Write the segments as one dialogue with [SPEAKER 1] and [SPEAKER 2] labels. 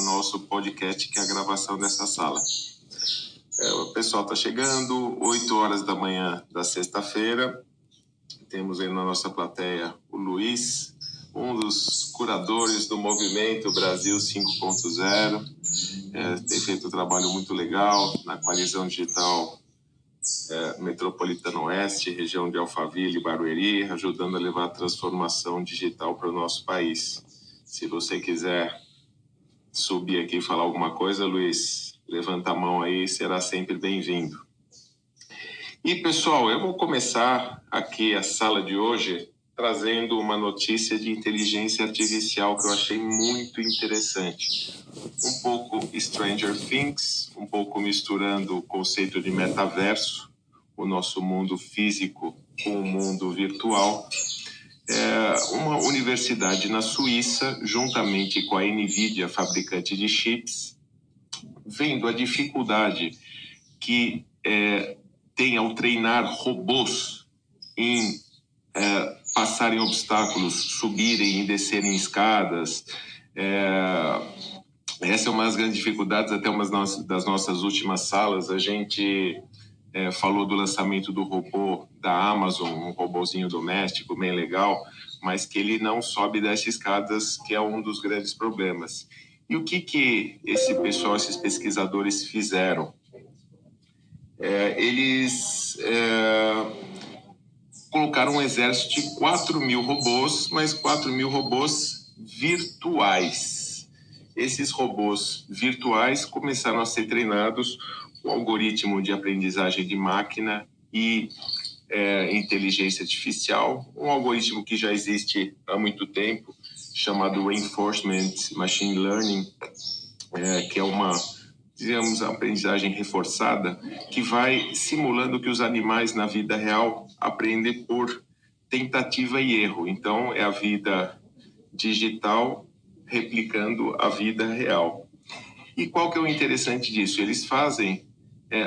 [SPEAKER 1] nosso podcast, que é a gravação dessa sala. O pessoal está chegando, 8 horas da manhã da sexta-feira. Temos aí na nossa plateia o Luiz, um dos curadores do movimento Brasil 5.0. Tem feito um trabalho muito legal na coalizão digital Metropolitana Oeste, região de Alphaville e Barueri, ajudando a levar a transformação digital para o nosso país. Se você quiser subir aqui e falar alguma coisa, Luiz, levanta a mão aí, será sempre bem-vindo. E, pessoal, eu vou começar aqui a sala de hoje trazendo uma notícia de inteligência artificial que eu achei muito interessante. Um pouco Stranger Things, um pouco misturando o conceito de metaverso, o nosso mundo físico com o mundo virtual. Uma universidade na Suíça, juntamente com a NVIDIA, fabricante de chips, vendo a dificuldade que tem ao treinar robôs em passarem obstáculos, subirem e descerem escadas. Essa é uma das grandes dificuldades, até uma das nossas últimas salas. A gente falou do lançamento do robô da Amazon, um robôzinho doméstico bem legal, mas que ele não sobe e desce escadas, que é um dos grandes problemas. E o que esse pessoal, esses pesquisadores fizeram? Eles colocaram um exército de 4.000 robôs, mas 4.000 robôs virtuais. Esses robôs virtuais começaram a ser treinados com algoritmo de aprendizagem de máquina e inteligência artificial, um algoritmo que já existe há muito tempo, chamado Reinforcement Machine Learning, que é uma, digamos, aprendizagem reforçada, que vai simulando que os animais na vida real aprendem por tentativa e erro. Então, é a vida digital replicando a vida real. E qual que é o interessante disso? Eles fazem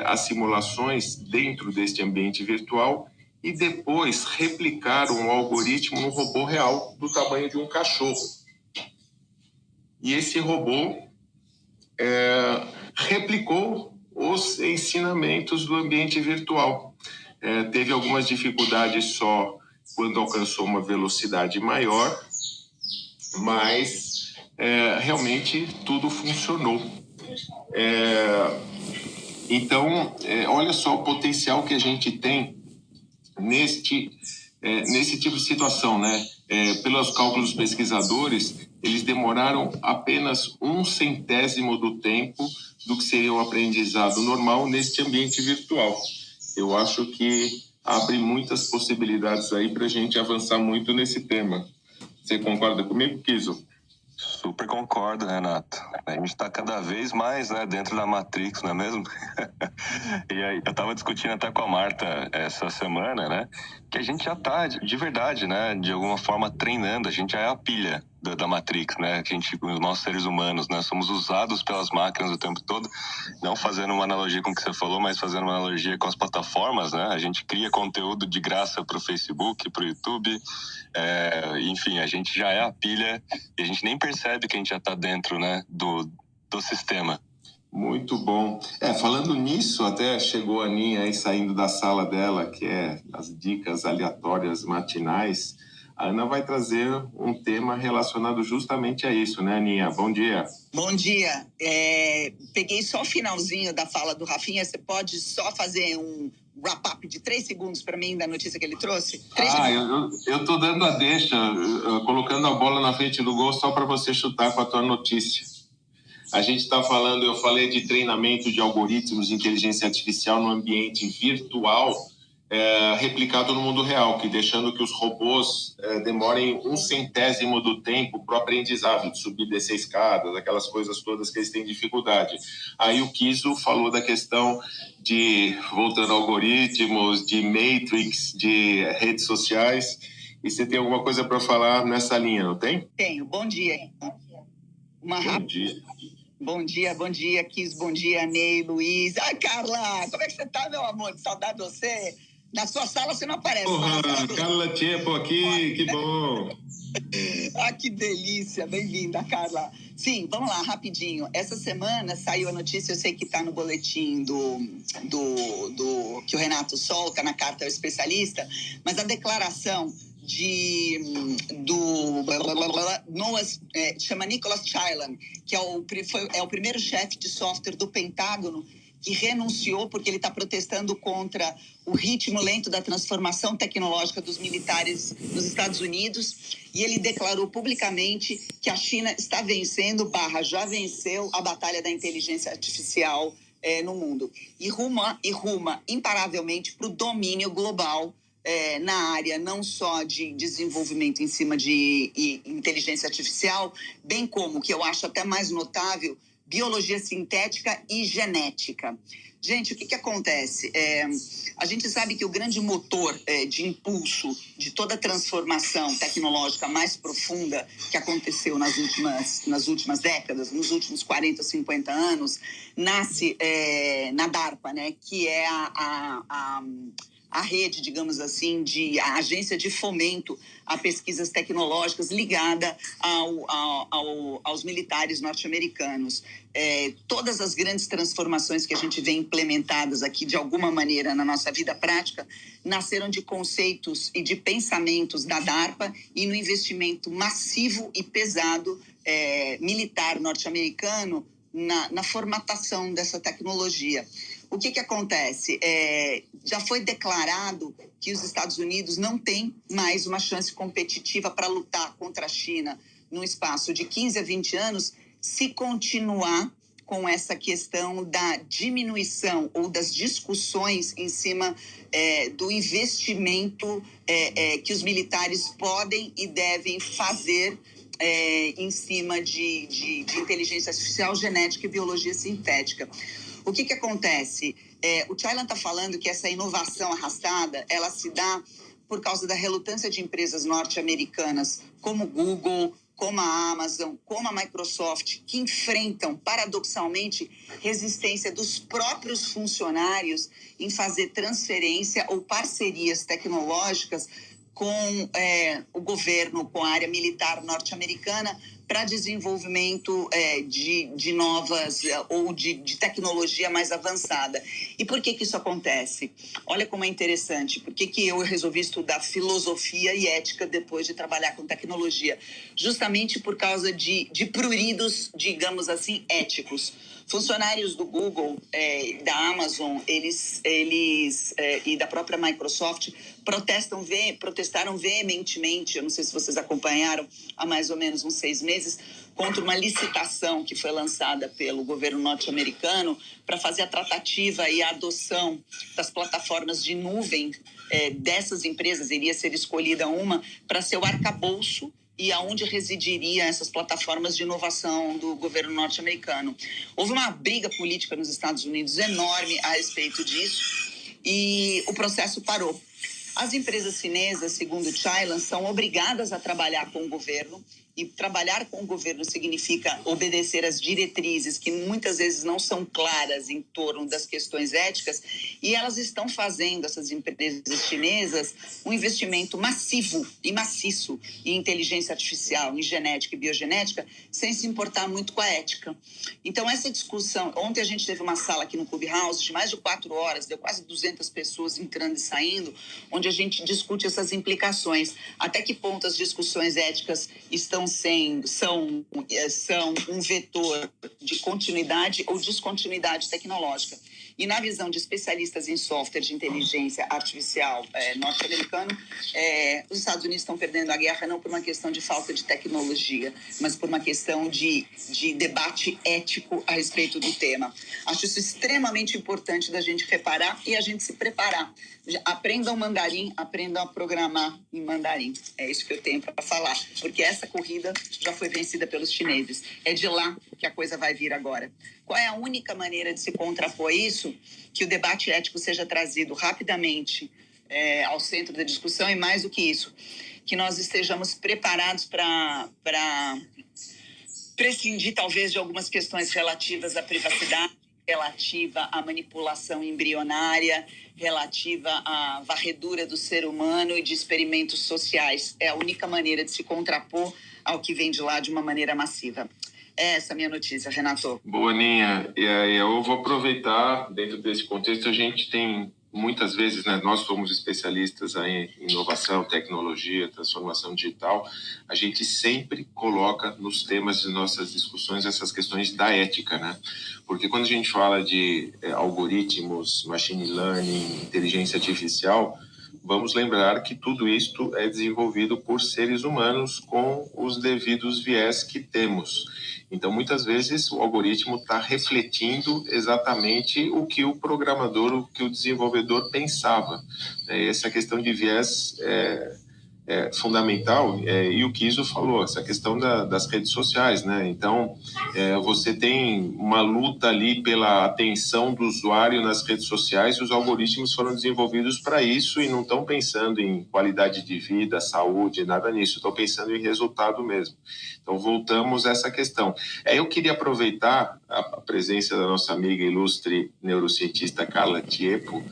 [SPEAKER 1] as simulações dentro deste ambiente virtual e depois replicaram o algoritmo no robô real do tamanho de um cachorro. E esse robô replicou os ensinamentos do ambiente virtual. Teve algumas dificuldades só quando alcançou uma velocidade maior, mas realmente tudo funcionou. Então, olha só o potencial que a gente tem nesse tipo de situação, né? Pelos cálculos dos pesquisadores, eles demoraram apenas 1/100º do tempo do que seria o aprendizado normal neste ambiente virtual. Eu acho que abre muitas possibilidades aí para a gente avançar muito nesse tema. Você concorda comigo, Kiso?
[SPEAKER 2] Super concordo, Renato. A gente está cada vez mais, né, dentro da Matrix, não é mesmo? E aí, eu estava discutindo até com a Marta essa semana, né, que a gente já está, de verdade, né, de alguma forma treinando, a gente já é a pilha da Matrix, né, que nós seres humanos, né, somos usados pelas máquinas o tempo todo, não fazendo uma analogia com o que você falou, mas fazendo uma analogia com as plataformas, né, a gente cria conteúdo de graça para o Facebook, para o YouTube, enfim, a gente já é a pilha e a gente nem percebe que a gente já está dentro, né, do sistema.
[SPEAKER 1] Muito bom. Falando nisso, até chegou a Aninha aí saindo da sala dela, que é as dicas aleatórias matinais. A Ana vai trazer um tema relacionado justamente a isso, né, Aninha? Bom dia.
[SPEAKER 3] Bom dia. Peguei só o finalzinho da fala do Rafinha. Você pode só fazer um wrap-up de 3 segundos para mim da notícia que ele trouxe?
[SPEAKER 1] Eu tô dando a deixa, colocando a bola na frente do gol só para você chutar com a tua notícia. A gente está falando, eu falei de treinamento de algoritmos de inteligência artificial no ambiente virtual, replicado no mundo real, que deixando que os robôs demorem 1/100º do tempo para o aprendizado, de subir e descer escadas, aquelas coisas todas que eles têm dificuldade. Aí o Kiso falou da questão de, voltando a algoritmos, de Matrix, de redes sociais. E você tem alguma coisa para falar nessa linha, não tem?
[SPEAKER 3] Tenho. Bom dia. Bom dia, Kiso. Bom dia, Ney, Luiz. Ai, Carla, como é que você tá, meu amor? Que saudade de você. Na sua sala você não aparece.
[SPEAKER 1] Porra, Carla Tchepo aqui, que bom.
[SPEAKER 3] Ah, que delícia! Bem-vinda, Carla. Sim, vamos lá, rapidinho. Essa semana saiu a notícia, eu sei que está no boletim que o Renato solta na carta ao especialista, mas a declaração do chama Nicholas Chyland, que é o primeiro chefe de software do Pentágono, que renunciou porque ele está protestando contra o ritmo lento da transformação tecnológica dos militares nos Estados Unidos, e ele declarou publicamente que a China está vencendo, já venceu a batalha da inteligência artificial no mundo, e ruma imparavelmente para o domínio global na área não só de desenvolvimento em cima de inteligência artificial, bem como, que eu acho até mais notável, biologia sintética e genética. Gente, o que acontece? A gente sabe que o grande motor de impulso de toda a transformação tecnológica mais profunda que aconteceu nas últimas décadas, nos últimos 40, 50 anos, nasce na DARPA, né? Que é a rede, digamos assim, a agência de fomento a pesquisas tecnológicas ligada aos militares norte-americanos. Todas as grandes transformações que a gente vê implementadas aqui, de alguma maneira, na nossa vida prática, nasceram de conceitos e de pensamentos da DARPA e no investimento massivo e pesado militar norte-americano na formatação dessa tecnologia. O que acontece? Já foi declarado que os Estados Unidos não têm mais uma chance competitiva para lutar contra a China num espaço de 15 a 20 anos, se continuar com essa questão da diminuição ou das discussões em cima do investimento que os militares podem e devem fazer em cima de inteligência artificial, genética e biologia sintética. O que acontece? O Chyland está falando que essa inovação arrastada, ela se dá por causa da relutância de empresas norte-americanas como o Google, como a Amazon, como a Microsoft, que enfrentam, paradoxalmente, resistência dos próprios funcionários em fazer transferência ou parcerias tecnológicas com o governo, com a área militar norte-americana, para desenvolvimento de novas ou de tecnologia mais avançada. E por que isso acontece? Olha como é interessante. Por que eu resolvi estudar filosofia e ética depois de trabalhar com tecnologia? Justamente por causa de pruridos, digamos assim, éticos. Funcionários do Google, da Amazon, eles e da própria Microsoft protestaram veementemente, eu não sei se vocês acompanharam, há mais ou menos uns 6 meses, contra uma licitação que foi lançada pelo governo norte-americano para fazer a tratativa e a adoção das plataformas de nuvem dessas empresas. Iria ser escolhida uma para ser o arcabouço e aonde residiria essas plataformas de inovação do governo norte-americano. Houve uma briga política nos Estados Unidos enorme a respeito disso e o processo parou. As empresas chinesas, segundo Chyland, são obrigadas a trabalhar com o governo, e trabalhar com o governo significa obedecer às diretrizes que muitas vezes não são claras em torno das questões éticas, e elas estão fazendo, essas empresas chinesas, um investimento massivo e maciço em inteligência artificial, em genética e biogenética, sem se importar muito com a ética. Então, essa discussão... Ontem a gente teve uma sala aqui no Clubhouse de mais de 4 horas, deu quase 200 pessoas entrando e saindo, onde a gente discute essas implicações. Até que ponto as discussões éticas são um vetor de continuidade ou descontinuidade tecnológica. E na visão de especialistas em software de inteligência artificial norte-americano, os Estados Unidos estão perdendo a guerra não por uma questão de falta de tecnologia, mas por uma questão de debate ético a respeito do tema. Acho isso extremamente importante da gente reparar e a gente se preparar. Aprendam mandarim, aprendam a programar em mandarim. É isso que eu tenho para falar, porque essa corrida já foi vencida pelos chineses. É de lá que a coisa vai vir agora. Qual é a única maneira de se contrapor isso? Que o debate ético seja trazido rapidamente ao centro da discussão, e mais do que isso, que nós estejamos preparados para prescindir talvez de algumas questões relativas à privacidade, relativa à manipulação embrionária, relativa à varredura do ser humano e de experimentos sociais. É a única maneira de se contrapor ao que vem de lá de uma maneira massiva. Essa é a minha notícia, Renato.
[SPEAKER 1] Boa, Aninha. E aí eu vou aproveitar, dentro desse contexto, a gente tem muitas vezes, né, nós somos especialistas aí em inovação, tecnologia, transformação digital, a gente sempre coloca nos temas de nossas discussões essas questões da ética, né? Porque quando a gente fala de algoritmos, machine learning, inteligência artificial, vamos lembrar que tudo isto é desenvolvido por seres humanos com os devidos viés que temos. Então, muitas vezes, o algoritmo está refletindo exatamente o que o programador, o que o desenvolvedor pensava. Essa questão de viés é fundamental, e o Kiso falou, essa questão das redes sociais, né? Então, você tem uma luta ali pela atenção do usuário nas redes sociais, e os algoritmos foram desenvolvidos para isso e não estão pensando em qualidade de vida, saúde, nada nisso, estão pensando em resultado mesmo. Então, voltamos a essa questão. Eu queria aproveitar a presença da nossa amiga ilustre neurocientista Carla Tiepo.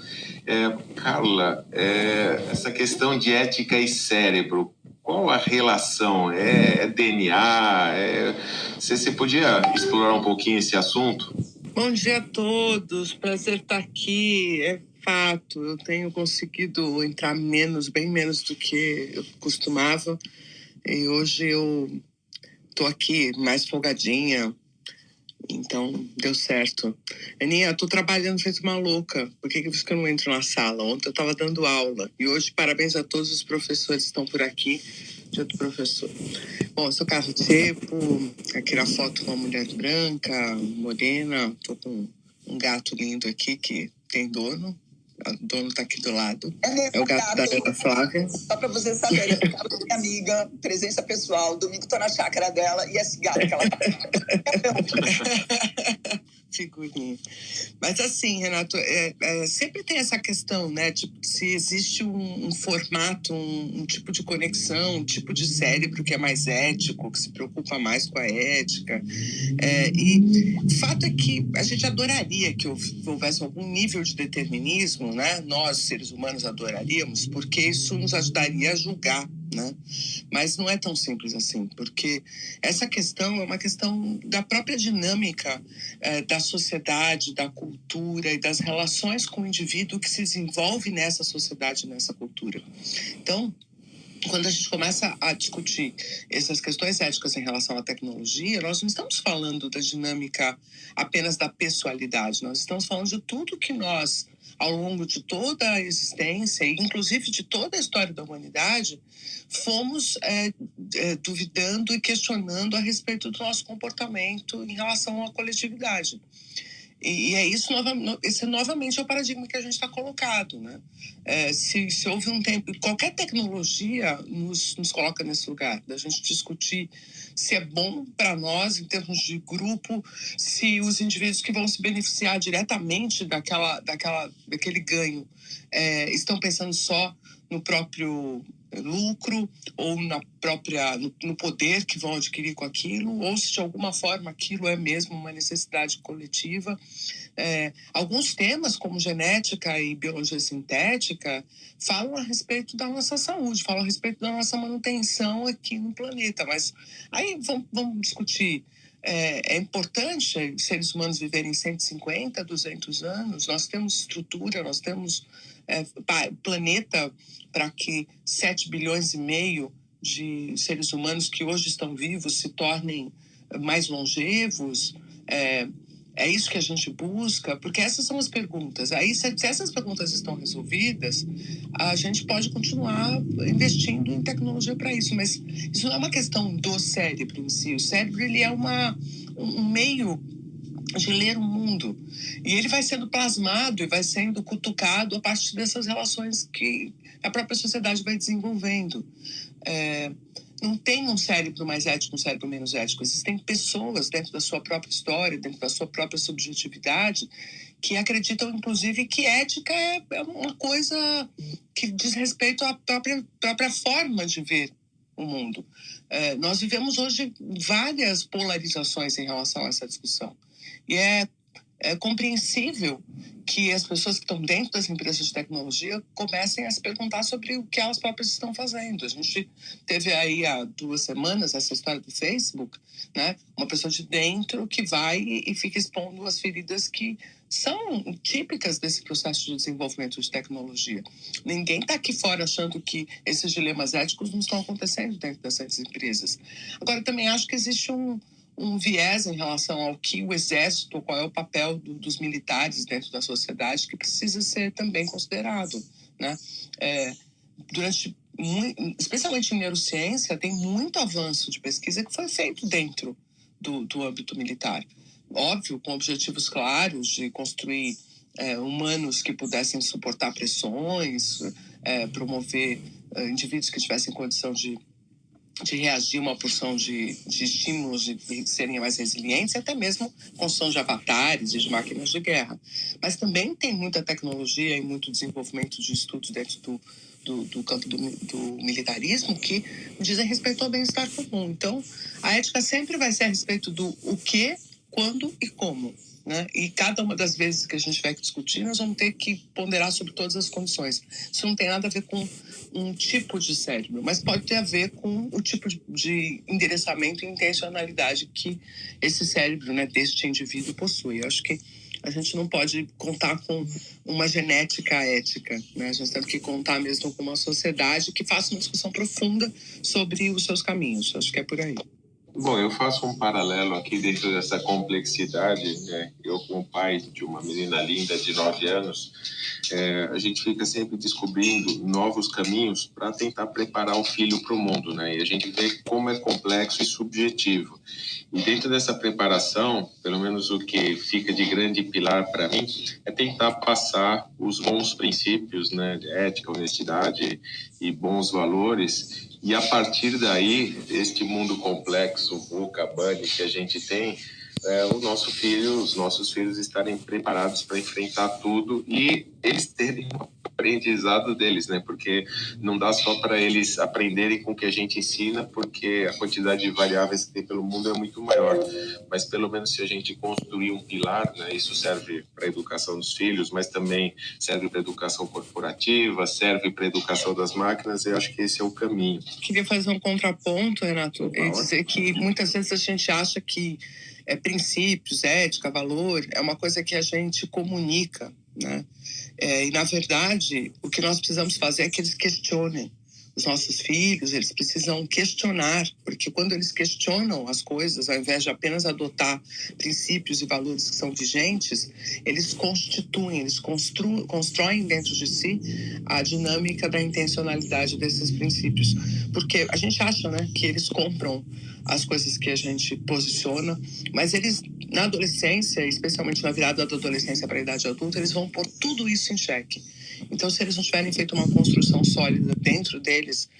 [SPEAKER 1] Carla, essa questão de ética e cérebro, qual a relação? É DNA? Você podia explorar um pouquinho esse assunto?
[SPEAKER 4] Bom dia a todos, prazer estar aqui. É fato, eu tenho conseguido entrar bem menos do que eu costumava. E hoje eu tô aqui mais folgadinha, então deu certo. Aninha, eu tô trabalhando feito uma louca. Por que eu não entro na sala? Ontem eu tava dando aula. E hoje, parabéns a todos os professores que estão por aqui. Dia do professor. Bom, eu sou Carla Tiepo. Aqui na foto uma mulher branca, morena. Tô com um gato lindo aqui que tem dono. O dono tá aqui do lado. É o gato da Ana Flávia.
[SPEAKER 3] Só pra vocês saberem, a Carla é minha amiga, presença pessoal. Domingo tô na chácara dela e esse gato que ela tá.
[SPEAKER 4] Figurinha. Mas assim, Renato, sempre tem essa questão, né? Tipo, se existe um formato, um tipo de conexão, um tipo de cérebro que é mais ético, que se preocupa mais com a ética. E o fato é que a gente adoraria que houvesse algum nível de determinismo, né? Nós, seres humanos, adoraríamos, porque isso nos ajudaria a julgar, né? Mas não é tão simples assim, porque essa questão é uma questão da própria dinâmica da sociedade, da cultura e das relações com o indivíduo que se desenvolve nessa sociedade, nessa cultura. Então, quando a gente começa a discutir essas questões éticas em relação à tecnologia, nós não estamos falando da dinâmica apenas da pessoalidade, nós estamos falando de tudo que nós, ao longo de toda a existência, e inclusive de toda a história da humanidade, fomos duvidando e questionando a respeito do nosso comportamento em relação à coletividade. E esse novamente é o paradigma que a gente está colocado, né? Se houve um tempo, qualquer tecnologia nos coloca nesse lugar, da gente discutir se é bom para nós, em termos de grupo, se os indivíduos que vão se beneficiar diretamente daquele ganho estão pensando só no próprio lucro ou no poder que vão adquirir com aquilo, ou se de alguma forma aquilo é mesmo uma necessidade coletiva. Alguns temas, como genética e biologia sintética, falam a respeito da nossa saúde, falam a respeito da nossa manutenção aqui no planeta. Mas aí vamos discutir. É importante seres humanos viverem 150, 200 anos. Nós temos estrutura, nós temos planeta para que 7 bilhões e meio de seres humanos que hoje estão vivos se tornem mais longevos. É isso que a gente busca, porque essas são as perguntas. Aí, se essas perguntas estão resolvidas, a gente pode continuar investindo em tecnologia para isso. Mas isso não é uma questão do cérebro em si. O cérebro ele é um meio de ler o mundo. E ele vai sendo plasmado e vai sendo cutucado a partir dessas relações que a própria sociedade vai desenvolvendo. Não tem um cérebro mais ético, um cérebro menos ético. Existem pessoas dentro da sua própria história, dentro da sua própria subjetividade, que acreditam, inclusive, que ética é uma coisa que diz respeito à própria forma de ver o mundo. Nós vivemos hoje várias polarizações em relação a essa discussão. E é compreensível que as pessoas que estão dentro das empresas de tecnologia comecem a se perguntar sobre o que elas próprias estão fazendo. A gente teve aí há 2 semanas essa história do Facebook, né? Uma pessoa de dentro que vai e fica expondo as feridas que são típicas desse processo de desenvolvimento de tecnologia. Ninguém está aqui fora achando que esses dilemas éticos não estão acontecendo dentro dessas empresas. Agora, também acho que existe um viés em relação ao que o exército, qual é o papel dos militares dentro da sociedade, que precisa ser também considerado, né? Especialmente em neurociência, tem muito avanço de pesquisa que foi feito dentro do âmbito militar. Óbvio, com objetivos claros de construir humanos que pudessem suportar pressões, promover indivíduos que tivessem condição de reagir a uma porção de estímulos, de serem mais resilientes, e até mesmo construção de avatares e de máquinas de guerra. Mas também tem muita tecnologia e muito desenvolvimento de estudos dentro do campo do militarismo que dizem respeito ao bem-estar comum. Então, a ética sempre vai ser a respeito do o que, quando e como, né? E cada uma das vezes que a gente vai discutir, nós vamos ter que ponderar sobre todas as condições. Isso não tem nada a ver com um tipo de cérebro, mas pode ter a ver com o tipo de endereçamento e intencionalidade que esse cérebro, né, deste indivíduo possui. Eu acho que a gente não pode contar com uma genética ética, né? A gente tem que contar mesmo com uma sociedade que faça uma discussão profunda sobre os seus caminhos. Eu acho que é por aí.
[SPEAKER 1] Bom, eu faço um paralelo aqui dentro dessa complexidade, né? Eu, como pai de uma menina linda de 9 anos, a gente fica sempre descobrindo novos caminhos para tentar preparar o filho para o mundo, né? E a gente vê como é complexo e subjetivo. E dentro dessa preparação, pelo menos o que fica de grande pilar para mim, é tentar passar os bons princípios, né, de ética, honestidade e bons valores. E a partir daí, este mundo complexo, VUCA, BUNNY, que a gente tem, os nossos filhos estarem preparados para enfrentar tudo e eles terem um aprendizado deles, né? Porque não dá só para eles aprenderem com o que a gente ensina, porque a quantidade de variáveis que tem pelo mundo é muito maior. Mas pelo menos se a gente construir um pilar, né? Isso serve para a educação dos filhos, mas também serve para a educação corporativa, serve para a educação das máquinas, eu acho que esse é o caminho.
[SPEAKER 4] Queria fazer um contraponto, Renato, e dizer que muitas vezes a gente acha que princípios, ética, valor, é uma coisa que a gente comunica, né? E, na verdade, o que nós precisamos fazer é que eles questionem. Os nossos filhos, eles precisam questionar, porque quando eles questionam as coisas, ao invés de apenas adotar princípios e valores que são vigentes, eles constituem, eles constroem dentro de si a dinâmica da intencionalidade desses princípios. Porque a gente acha, né, que eles compram as coisas que a gente posiciona, mas eles, na adolescência, especialmente na virada da adolescência para a idade adulta, eles vão pôr tudo isso em xeque. Então, se eles não tiverem feito uma construção sólida dentro deles,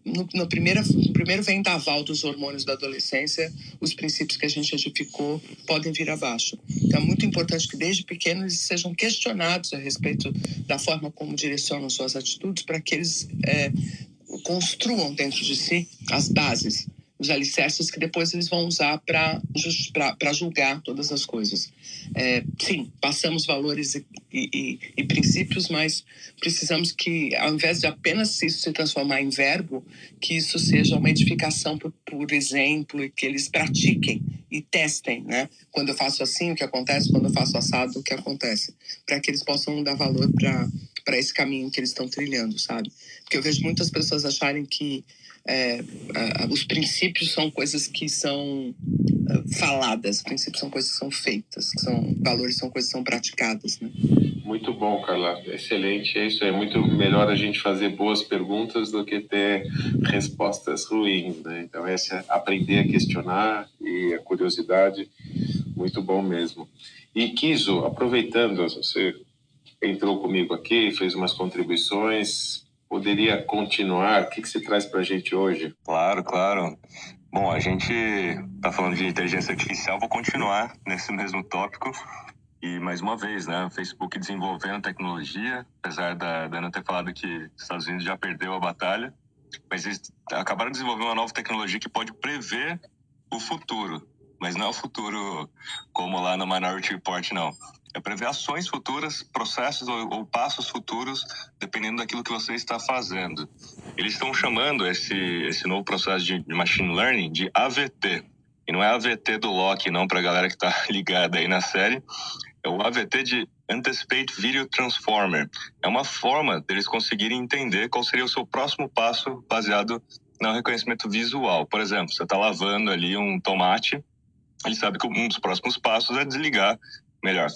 [SPEAKER 4] no primeiro vendaval dos hormônios da adolescência, os princípios que a gente edificou podem vir abaixo. Então, é muito importante que desde pequenos eles sejam questionados a respeito da forma como direcionam suas atitudes, para que eles construam dentro de si as bases, os alicerces que depois eles vão usar para julgar todas as coisas. Sim, passamos valores e princípios, mas precisamos que, ao invés de apenas isso se transformar em verbo, que isso seja uma edificação por exemplo, e que eles pratiquem e testem, né? Quando eu faço assim, o que acontece? Quando eu faço assado, o que acontece? Para que eles possam dar valor para esse caminho que eles estão trilhando, sabe? Porque eu vejo muitas pessoas acharem que os princípios são coisas que são faladas, princípios são coisas que são feitas, valores são coisas que são praticadas, né?
[SPEAKER 1] Muito bom, Carla, excelente, é isso, é muito melhor a gente fazer boas perguntas do que ter respostas ruins, né? Então aprender a questionar e a curiosidade, muito bom mesmo. E Kiso, aproveitando, você entrou comigo aqui, fez umas contribuições, poderia continuar? O que você traz para a gente hoje?
[SPEAKER 2] Claro. Bom, a gente está falando de inteligência artificial, vou continuar nesse mesmo tópico. E, mais uma vez, né, o Facebook desenvolvendo tecnologia, apesar da Ana ter falado que os Estados Unidos já perdeu a batalha, mas eles acabaram de desenvolver uma nova tecnologia que pode prever o futuro. Mas não é o futuro como lá no Minority Report, não. É prever ações futuras, processos ou passos futuros, dependendo daquilo que você está fazendo. Eles estão chamando esse novo processo de machine learning de AVT. E não é AVT do Loki, não, para a galera que está ligada aí na série. É o AVT de Anticipate Video Transformer. É uma forma deles conseguirem entender qual seria o seu próximo passo baseado no reconhecimento visual. Por exemplo, você está lavando ali um tomate, ele sabe que um dos próximos passos é desligar,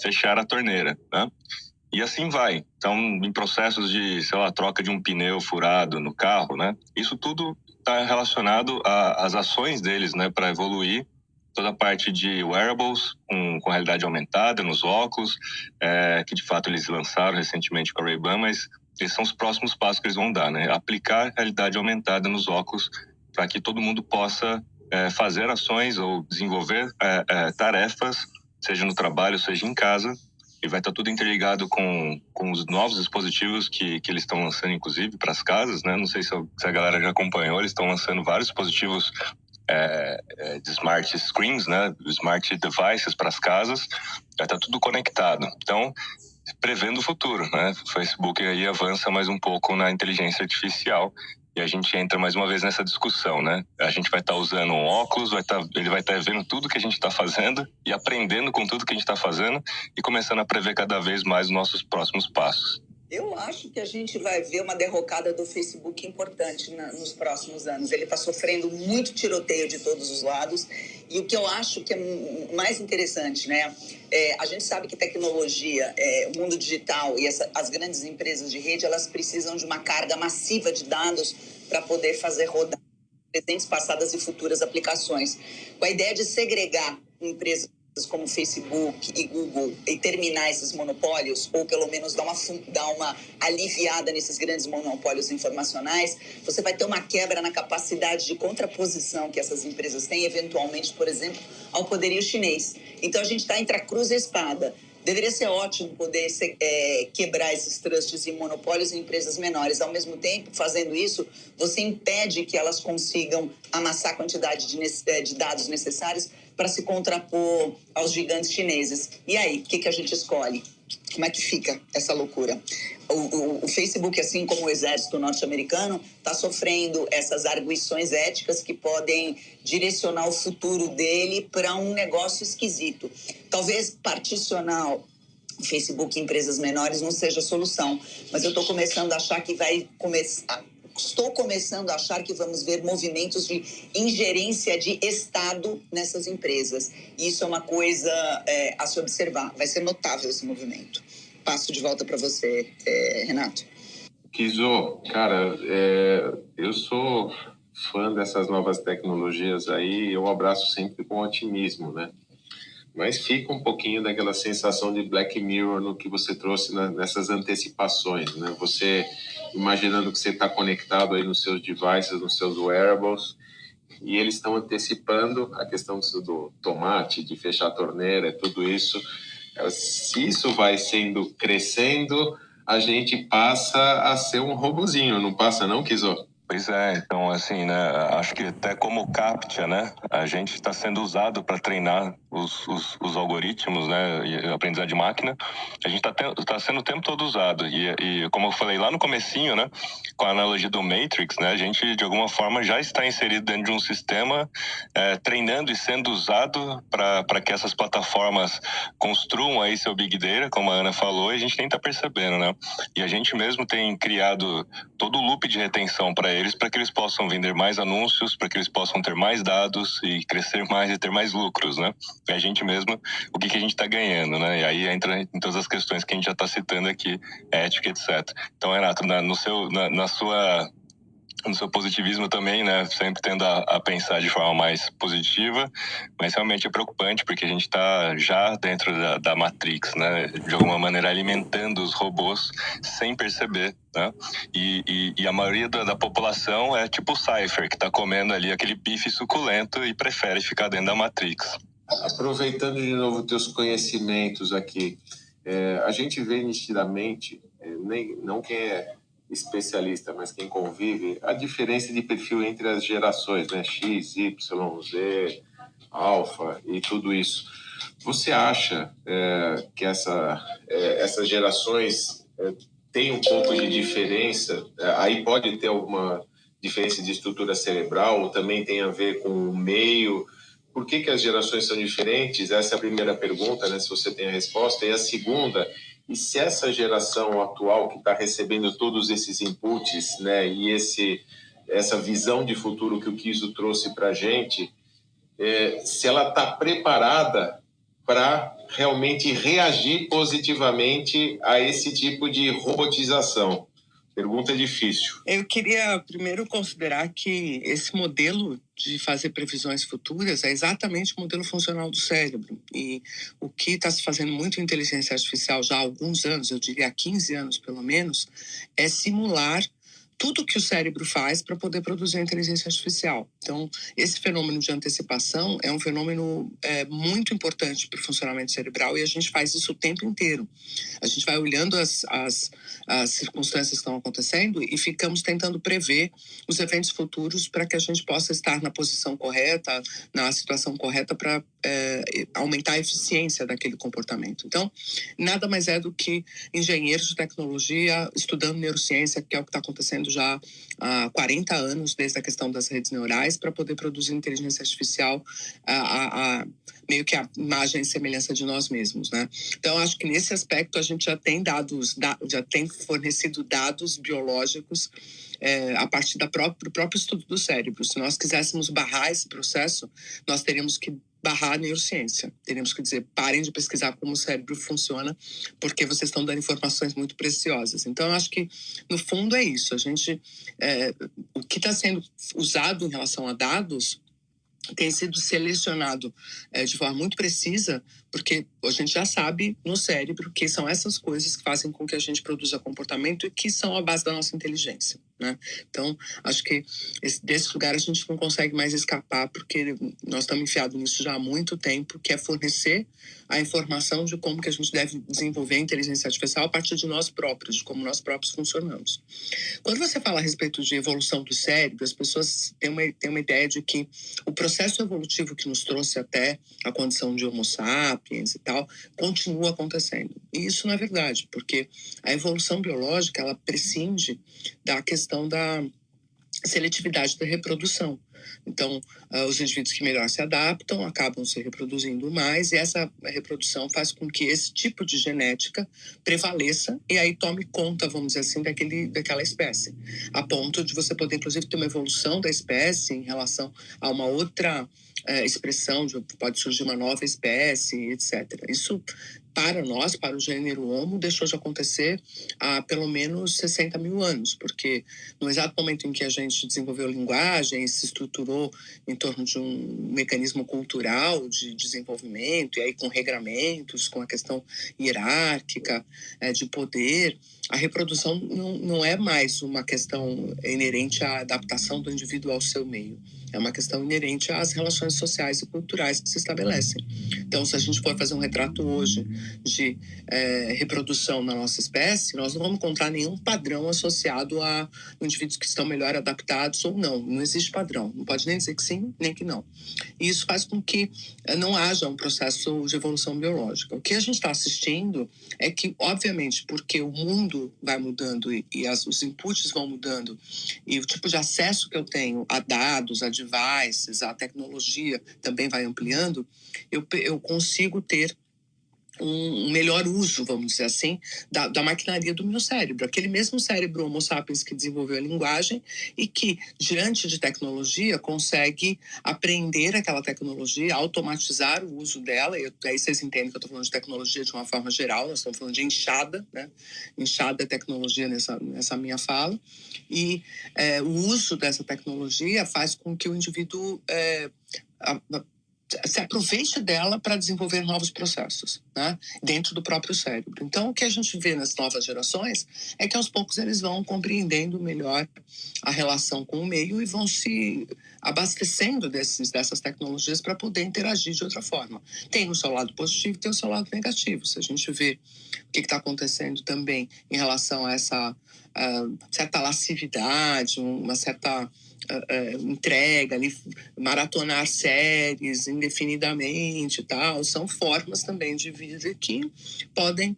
[SPEAKER 2] fechar a torneira, né? E assim vai. Então, em processos de, troca de um pneu furado no carro, né? Isso tudo está relacionado às ações deles, né? Para evoluir toda a parte de wearables com realidade aumentada nos óculos, que de fato eles lançaram recentemente com a Ray-Ban, mas esses são os próximos passos que eles vão dar, né? Aplicar realidade aumentada nos óculos para que todo mundo possa fazer ações ou desenvolver tarefas, seja no trabalho, seja em casa, e vai estar tudo interligado com os novos dispositivos que eles estão lançando, inclusive, para as casas, né? Não sei se a galera já acompanhou, eles estão lançando vários dispositivos de smart screens, né? Smart devices para as casas, vai estar tudo conectado. Então, prevendo o futuro, né? O Facebook aí avança mais um pouco na inteligência artificial e a gente entra mais uma vez nessa discussão, né? A gente vai estar usando um óculos, ele vai estar vendo tudo que a gente está fazendo e aprendendo com tudo que a gente está fazendo e começando a prever cada vez mais os nossos próximos passos.
[SPEAKER 3] Eu acho que a gente vai ver uma derrocada do Facebook importante nos próximos anos. Ele está sofrendo muito tiroteio de todos os lados. E o que eu acho que é mais interessante, né? A gente sabe que tecnologia, o mundo digital e as grandes empresas de rede, elas precisam de uma carga massiva de dados para poder fazer rodar presentes, passadas e futuras aplicações. Com a ideia de segregar empresas como Facebook e Google e terminar esses monopólios, ou pelo menos dar uma aliviada nesses grandes monopólios informacionais, você vai ter uma quebra na capacidade de contraposição que essas empresas têm, eventualmente, por exemplo, ao poderio chinês. Então, a gente está entre a cruz e a espada. Deveria ser ótimo poder quebrar esses trusts e monopólios em empresas menores. Ao mesmo tempo, fazendo isso, você impede que elas consigam amassar a quantidade de dados necessários para se contrapor aos gigantes chineses. E aí, o que a gente escolhe? Como é que fica essa loucura? O Facebook, assim como o exército norte-americano, está sofrendo essas arguições éticas que podem direcionar o futuro dele para um negócio esquisito. Talvez particionar o Facebook em empresas menores não seja a solução, mas eu estou começando a achar que Estou começando a achar que vamos ver movimentos de ingerência de Estado nessas empresas. E isso é uma coisa a se observar. Vai ser notável esse movimento. Passo de volta para você, Renato.
[SPEAKER 1] Kizô, cara, eu sou fã dessas novas tecnologias aí, eu abraço sempre com otimismo, né? Mas fica um pouquinho daquela sensação de Black Mirror no que você trouxe nessas antecipações, né? Você imaginando que você está conectado aí nos seus devices, nos seus wearables, e eles estão antecipando a questão do tomate, de fechar a torneira, tudo isso. Se isso vai crescendo, a gente passa a ser um robozinho, não passa não, Kizô?
[SPEAKER 2] Pois é, então assim, né, acho que até como CAPTCHA, né, a gente está sendo usado para treinar os algoritmos, né, e aprendizagem de máquina, a gente tá sendo o tempo todo usado, e como eu falei lá no comecinho, né, com a analogia do Matrix, né, a gente de alguma forma já está inserido dentro de um sistema treinando e sendo usado para que essas plataformas construam aí seu Big Data, como a Ana falou, e a gente nem está percebendo, né, e a gente mesmo tem criado todo o loop de retenção para que eles possam vender mais anúncios, para que eles possam ter mais dados e crescer mais e ter mais lucros, né? E a gente mesmo, o que a gente está ganhando, né? E aí entra em todas as questões que a gente já está citando aqui, ética, etc. Então, Renato, no seu positivismo também, né? Sempre tendo a pensar de forma mais positiva, mas realmente é preocupante porque a gente está já dentro da Matrix, né? De alguma maneira alimentando os robôs sem perceber, né? E a maioria da população é tipo o Cypher, que está comendo ali aquele bife suculento e prefere ficar dentro da Matrix.
[SPEAKER 1] Aproveitando de novo teus conhecimentos aqui, a gente vê nitidamente, não quem é especialista, mas quem convive, a diferença de perfil entre as gerações, né? X, Y, Z, alfa e tudo isso. Você acha que essas gerações têm um pouco de diferença? Aí pode ter alguma diferença de estrutura cerebral, ou também tem a ver com o meio? Por que as gerações são diferentes? Essa é a primeira pergunta, né? Se você tem a resposta. E a segunda, e se essa geração atual que está recebendo todos esses inputs, né, e essa visão de futuro que o Kiso trouxe para a gente, se ela está preparada para realmente reagir positivamente a esse tipo de robotização? Pergunta difícil.
[SPEAKER 4] Eu queria primeiro considerar que esse modelo de fazer previsões futuras é exatamente o modelo funcional do cérebro. E o que está se fazendo muito em inteligência artificial já há alguns anos, eu diria há 15 anos pelo menos, é simular tudo que o cérebro faz para poder produzir a inteligência artificial. Então, esse fenômeno de antecipação é um fenômeno muito importante para o funcionamento cerebral, e a gente faz isso o tempo inteiro. A gente vai olhando as circunstâncias que estão acontecendo e ficamos tentando prever os eventos futuros para que a gente possa estar na posição correta, na situação correta para aumentar a eficiência daquele comportamento. Então, nada mais é do que engenheiros de tecnologia estudando neurociência, que é o que está acontecendo já há 40 anos, desde a questão das redes neurais, para poder produzir inteligência artificial meio que a imagem e semelhança de nós mesmos, né? Então, acho que nesse aspecto a gente já tem já tem fornecido dados biológicos a partir do próprio estudo do cérebro. Se nós quiséssemos barrar esse processo, nós teríamos que barrar a neurociência. Teríamos que dizer, parem de pesquisar como o cérebro funciona, porque vocês estão dando informações muito preciosas. Então, eu acho que, no fundo, é isso. A gente, o que está sendo usado em relação a dados tem sido selecionado de forma muito precisa, porque a gente já sabe no cérebro que são essas coisas que fazem com que a gente produza comportamento e que são a base da nossa inteligência, né? Então, acho que desse lugar a gente não consegue mais escapar, porque nós estamos enfiados nisso já há muito tempo, que é fornecer a informação de como que a gente deve desenvolver a inteligência artificial a partir de nós próprios, de como nós próprios funcionamos. Quando você fala a respeito de evolução do cérebro, as pessoas têm uma ideia de que o processo evolutivo que nos trouxe até a condição de Homo sapiens e tal, continua acontecendo. E isso não é verdade, porque a evolução biológica, ela prescinde da questão da seletividade da reprodução. Então, os indivíduos que melhor se adaptam acabam se reproduzindo mais, e essa reprodução faz com que esse tipo de genética prevaleça e aí tome conta, vamos dizer assim, daquela espécie, a ponto de você poder, inclusive, ter uma evolução da espécie em relação a uma outra expressão, pode surgir uma nova espécie, etc. Isso, para nós, para o gênero Homo, deixou de acontecer há pelo menos 60 mil anos, porque no exato momento em que a gente desenvolveu linguagem e se estruturou em torno de um mecanismo cultural de desenvolvimento, e aí com regramentos, com a questão hierárquica, de poder, a reprodução não é mais uma questão inerente à adaptação do indivíduo ao seu meio. É uma questão inerente às relações sociais e culturais que se estabelecem. Então, se a gente for fazer um retrato hoje de reprodução na nossa espécie, nós não vamos encontrar nenhum padrão associado a indivíduos que estão melhor adaptados ou não. Não existe padrão. Não pode nem dizer que sim, nem que não. E isso faz com que não haja um processo de evolução biológica. O que a gente está assistindo é que, obviamente, porque o mundo vai mudando e os inputs vão mudando, e o tipo de acesso que eu tenho a dados, a devices, a tecnologia também vai ampliando, eu consigo ter um melhor uso, vamos dizer assim, da maquinaria do meu cérebro. Aquele mesmo cérebro Homo sapiens que desenvolveu a linguagem e que, diante de tecnologia, consegue aprender aquela tecnologia, automatizar o uso dela. E aí vocês entendem que eu estou falando de tecnologia de uma forma geral, nós estamos falando de enxada, né? Enxada é tecnologia nessa minha fala. E o uso dessa tecnologia faz com que o indivíduo se aproveite dela para desenvolver novos processos, né, dentro do próprio cérebro. Então, o que a gente vê nas novas gerações é que, aos poucos, eles vão compreendendo melhor a relação com o meio e vão se abastecendo dessas tecnologias para poder interagir de outra forma. Tem o seu lado positivo e tem o seu lado negativo. Se a gente vê o que está acontecendo também em relação a essa certa lascividade, uma certa entrega, ali, maratonar séries indefinidamente e tal, são formas também de vida que podem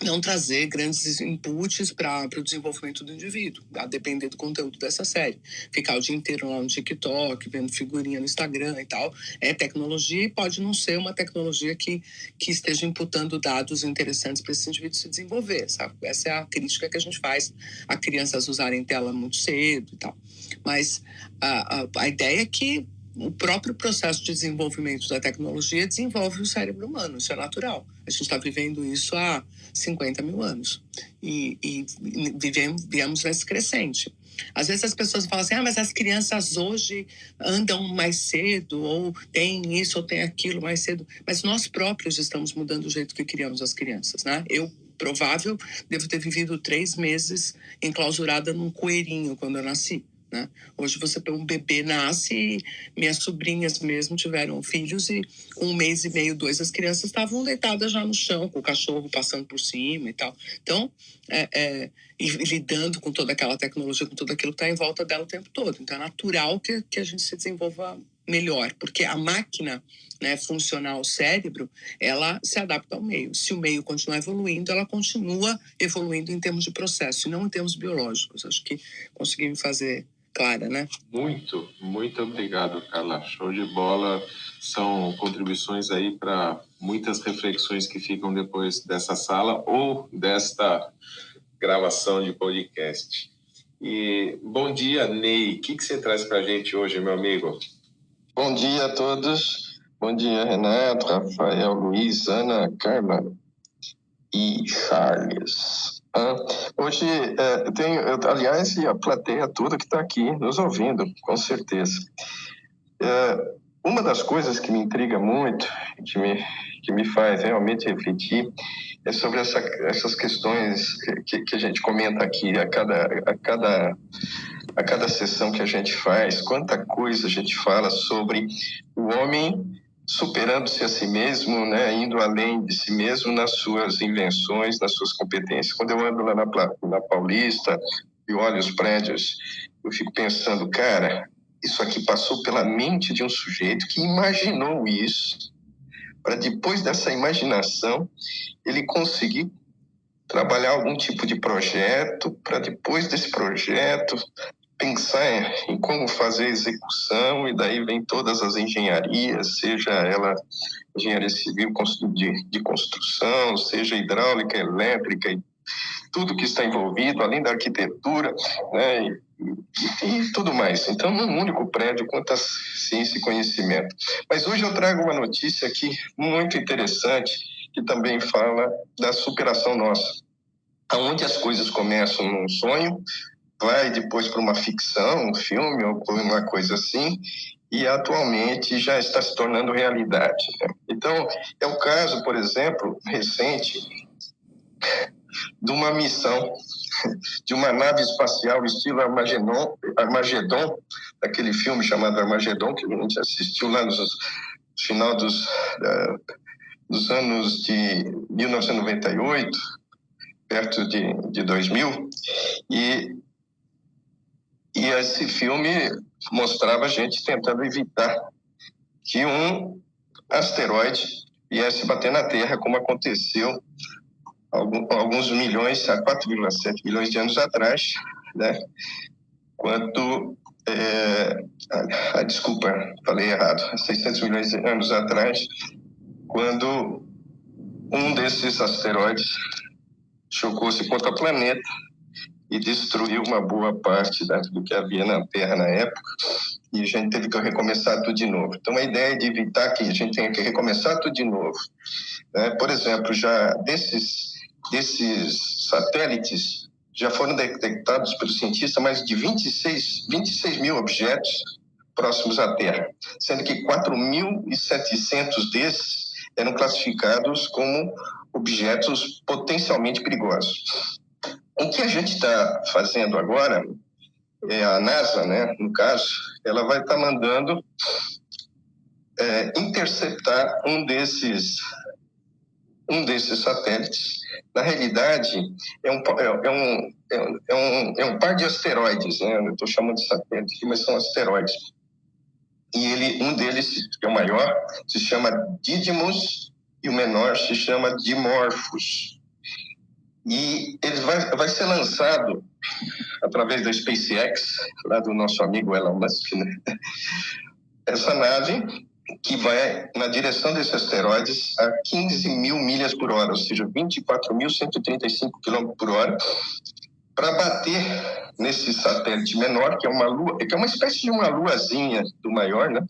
[SPEAKER 4] não trazer grandes inputs para o desenvolvimento do indivíduo, a depender do conteúdo dessa série. Ficar o dia inteiro lá no TikTok, vendo figurinha no Instagram e tal, é tecnologia e pode não ser uma tecnologia que esteja imputando dados interessantes para esse indivíduo se desenvolver, sabe? Essa é a crítica que a gente faz a crianças usarem tela muito cedo e tal. Mas a ideia é que o próprio processo de desenvolvimento da tecnologia desenvolve o cérebro humano, isso é natural. A gente está vivendo isso há 50 mil anos e viemos nesse crescente. Às vezes as pessoas falam assim, mas as crianças hoje andam mais cedo, ou tem isso, ou tem aquilo mais cedo. Mas nós próprios estamos mudando o jeito que criamos as crianças, né? Eu, provável, devo ter vivido 3 meses enclausurada num coelhinho quando eu nasci. Né? Hoje um bebê nasce e minhas sobrinhas mesmo tiveram filhos e com 1 mês e meio, 2, as crianças estavam deitadas já no chão, com o cachorro passando por cima e tal. Então, e lidando com toda aquela tecnologia, com tudo aquilo que está em volta dela o tempo todo. Então, é natural que a gente se desenvolva melhor, porque a máquina, né, funcional, o cérebro, ela se adapta ao meio. Se o meio continuar evoluindo, ela continua evoluindo em termos de processo, e não em termos biológicos. Acho que consegui me fazer clara, né?
[SPEAKER 1] Muito obrigado, Carla. Show de bola. São contribuições aí para muitas reflexões que ficam depois dessa sala ou desta gravação de podcast. E bom dia, Ney. O que você traz para a gente hoje, meu amigo?
[SPEAKER 5] Bom dia a todos. Bom dia, Renato, Rafael, Luiz, Ana, Carla e Charles. Hoje eu tenho, aliás, a plateia toda que está aqui nos ouvindo, com certeza. Uma das coisas que me intriga muito, que me faz realmente refletir, é sobre essas questões que a gente comenta aqui a cada sessão que a gente faz, quanta coisa a gente fala sobre o homem superando-se a si mesmo, né, indo além de si mesmo nas suas invenções, nas suas competências. Quando eu ando lá na Paulista e olho os prédios, eu fico pensando, cara, isso aqui passou pela mente de um sujeito que imaginou isso, para depois dessa imaginação ele conseguir trabalhar algum tipo de projeto, para depois desse projeto pensar em como fazer a execução, e daí vem todas as engenharias, seja ela engenharia civil de construção, seja hidráulica, elétrica, e tudo que está envolvido, além da arquitetura, né, e tudo mais. Então, num único prédio, quanta ciência e conhecimento. Mas hoje eu trago uma notícia aqui muito interessante, que também fala da superação nossa. Onde as coisas começam num sonho, vai depois para uma ficção, um filme ou uma coisa assim, e atualmente já está se tornando realidade. Né? Então, é o caso, por exemplo, recente, de uma missão de uma nave espacial estilo Armagedon, daquele filme chamado Armagedon, que a gente assistiu lá no final dos anos de 1998, perto de 2000, e esse filme mostrava a gente tentando evitar que um asteroide viesse bater na Terra, como aconteceu alguns milhões, há 4,7 milhões de anos atrás, né? Quando, desculpa, falei errado, 600 milhões de anos atrás, quando um desses asteroides chocou-se contra o planeta e destruiu uma boa parte do que havia na Terra na época, e a gente teve que recomeçar tudo de novo. Então, a ideia é de evitar que a gente tenha que recomeçar tudo de novo. Por exemplo, já desses satélites, já foram detectados pelos cientistas mais de 26 mil objetos próximos à Terra, sendo que 4.700 desses eram classificados como objetos potencialmente perigosos. O que a gente está fazendo agora, a NASA, né, no caso, ela vai estar mandando interceptar um desses um desses satélites, na realidade, é um par de asteroides, né? Eu estou chamando de satélite aqui, mas são asteroides. E um deles, que é o maior, se chama Didymos, e o menor se chama Dimorphos. E ele vai ser lançado através da SpaceX, lá do nosso amigo Elon Musk, né? Essa nave que vai na direção desses asteroides a 15 mil milhas por hora, ou seja, 24.135 km por hora, para bater nesse satélite menor, que é uma lua, que é uma espécie de uma luazinha do maior, né?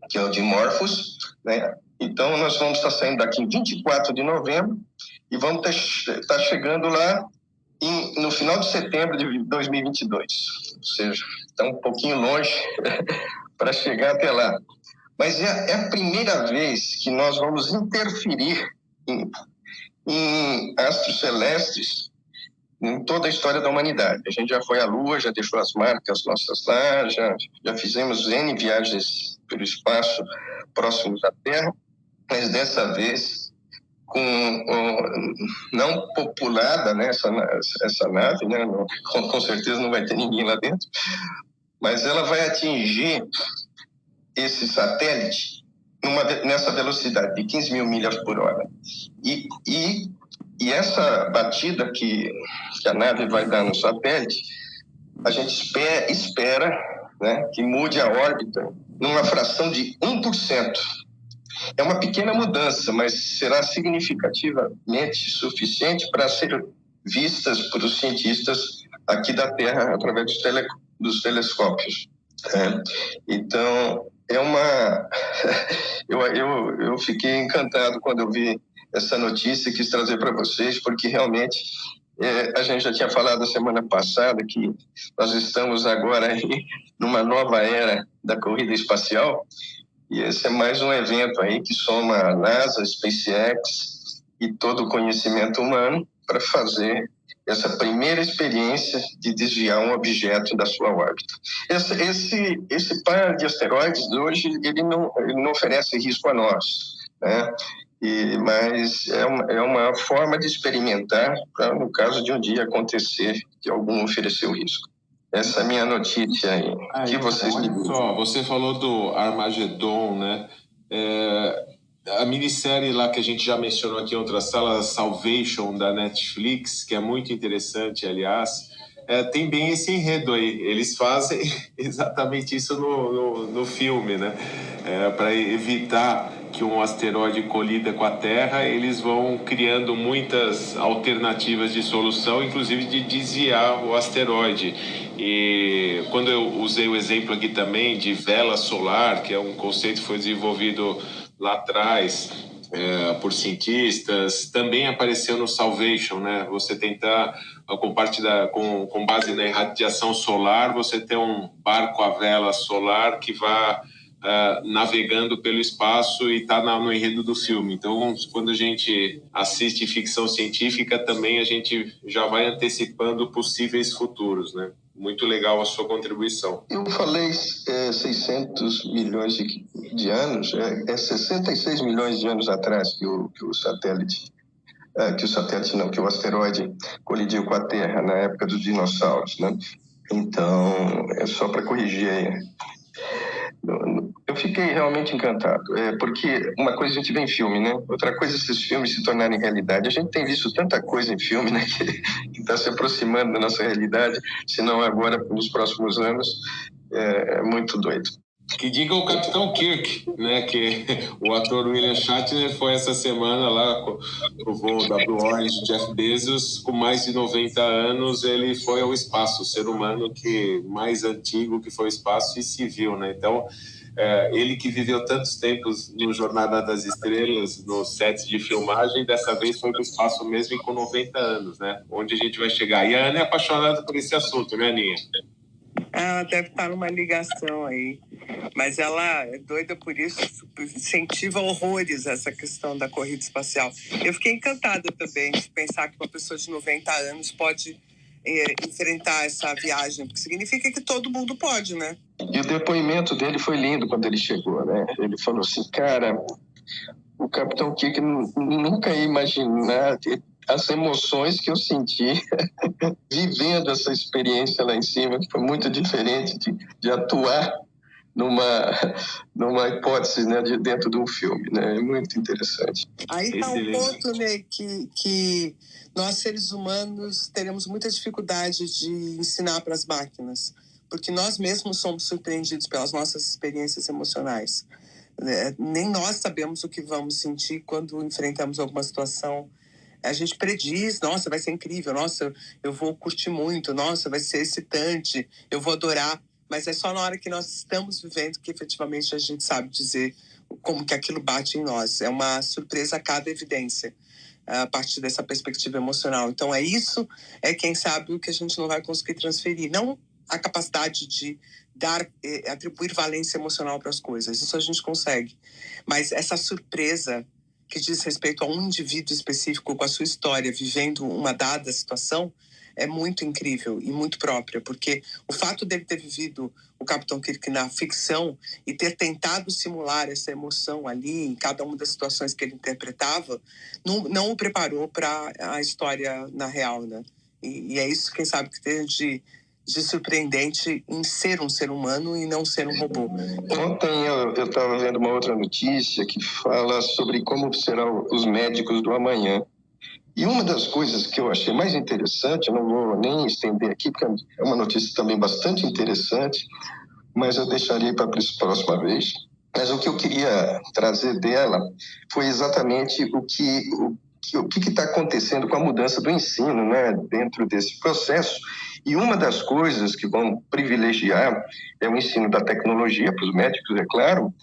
[SPEAKER 5] Que é o Dimorphos, né? Então, nós vamos estar saindo daqui em 24 de novembro e vamos estar chegando lá no final de setembro de 2022. Ou seja, está um pouquinho longe para chegar até lá. Mas é a primeira vez que nós vamos interferir em astros celestes em toda a história da humanidade. A gente já foi à Lua, já deixou as marcas nossas lá, já fizemos N viagens pelo espaço próximos da Terra, mas dessa vez não populada, né, essa nave, né, com certeza não vai ter ninguém lá dentro, mas ela vai atingir esse satélite nessa velocidade de 15 mil milhas por hora. E essa batida que a nave vai dar no satélite, a gente espera, né, que mude a órbita numa fração de 1%. É uma pequena mudança, mas será significativamente suficiente para ser vistas por os cientistas aqui da Terra através dos telescópios. Então, eu fiquei encantado quando eu vi essa notícia e quis trazer para vocês, porque realmente a gente já tinha falado a semana passada que nós estamos agora aí numa nova era da corrida espacial, e esse é mais um evento aí que soma a NASA, SpaceX e todo o conhecimento humano para fazer essa primeira experiência de desviar um objeto da sua órbita. Esse par de asteroides hoje ele não oferece risco a nós, né? Mas é uma forma de experimentar para, no caso de um dia acontecer que algum ofereceu risco. Essa é a minha notícia aí. Que vocês me dizem?
[SPEAKER 1] Só, você falou do Armageddon, né? A minissérie lá que a gente já mencionou aqui em outras salas, Salvation, da Netflix, que é muito interessante, aliás, tem bem esse enredo aí. Eles fazem exatamente isso no filme, né? Para evitar que um asteroide colida com a Terra, eles vão criando muitas alternativas de solução, inclusive de desviar o asteroide. E quando eu usei o exemplo aqui também de vela solar, que é um conceito que foi desenvolvido lá atrás por cientistas, também apareceu no Salvation, né? Você tentar, com base na irradiação solar, você ter um barco à vela solar que vá navegando pelo espaço e está no enredo do filme. Então, quando a gente assiste ficção científica, também a gente já vai antecipando possíveis futuros, né? Muito legal a sua contribuição.
[SPEAKER 5] Eu falei 600 milhões de anos, 66 milhões de anos atrás que o satélite, que o asteroide colidiu com a Terra, na época dos dinossauros, né? Então, é só para corrigir aí. Eu fiquei realmente encantado, porque uma coisa a gente vê em filme, né? Outra coisa é esses filmes se tornarem realidade. A gente tem visto tanta coisa em filme, né, que está se aproximando da nossa realidade, se não agora, nos próximos anos, é muito doido.
[SPEAKER 1] Que diga o Capitão Kirk, né? Que o ator William Shatner foi essa semana lá pro voo da Blue Origin, Jeff Bezos, com mais de 90 anos, ele foi ao espaço, o ser humano mais antigo que foi ao espaço e se viu, né? Então, ele que viveu tantos tempos no Jornada das Estrelas, nos sets de filmagem, dessa vez foi para o espaço mesmo e com 90 anos, né? Onde a gente vai chegar. E a Ana é apaixonada por esse assunto, né, Aninha?
[SPEAKER 4] Ela deve estar numa ligação aí. Mas ela é doida por isso, incentiva horrores essa questão da corrida espacial. Eu fiquei encantada também de pensar que uma pessoa de 90 anos pode enfrentar essa viagem, porque significa que todo mundo pode, né?
[SPEAKER 5] E o depoimento dele foi lindo quando ele chegou, né? Ele falou assim, cara, o Capitão Kirk nunca ia imaginar as emoções que eu senti vivendo essa experiência lá em cima, que foi muito diferente de atuar numa hipótese, né, de dentro de um filme, né? É muito interessante.
[SPEAKER 4] Aí está um
[SPEAKER 1] Excelente.
[SPEAKER 4] ponto, né, que nós, seres humanos, teremos muita dificuldade de ensinar para as máquinas, porque nós mesmos somos surpreendidos pelas nossas experiências emocionais. Nem nós sabemos o que vamos sentir quando enfrentamos alguma situação. A gente prediz, nossa, vai ser incrível, nossa, eu vou curtir muito, nossa, vai ser excitante, eu vou adorar. Mas é só na hora que nós estamos vivendo que efetivamente a gente sabe dizer como que aquilo bate em nós. É uma surpresa a cada evidência, a partir dessa perspectiva emocional. Então isso é, quem sabe, o que a gente não vai conseguir transferir. Não a capacidade de atribuir valência emocional para as coisas. Isso a gente consegue. Mas essa surpresa que diz respeito a um indivíduo específico com a sua história, vivendo uma dada situação, é muito incrível e muito própria, porque o fato dele ter vivido o Capitão Kirk na ficção e ter tentado simular essa emoção ali em cada uma das situações que ele interpretava, não o preparou para a história na real, né? E é isso, quem sabe, que tem de surpreendente em ser um ser humano e não ser um robô.
[SPEAKER 5] Ontem eu estava vendo uma outra notícia que fala sobre como serão os médicos do amanhã. E uma das coisas que eu achei mais interessante, eu não vou nem estender aqui, porque é uma notícia também bastante interessante, mas eu deixaria para a próxima vez. Mas o que eu queria trazer dela foi exatamente o que está acontecendo com a mudança do ensino, né, dentro desse processo. E uma das coisas que vão privilegiar é o ensino da tecnologia para os médicos, é claro,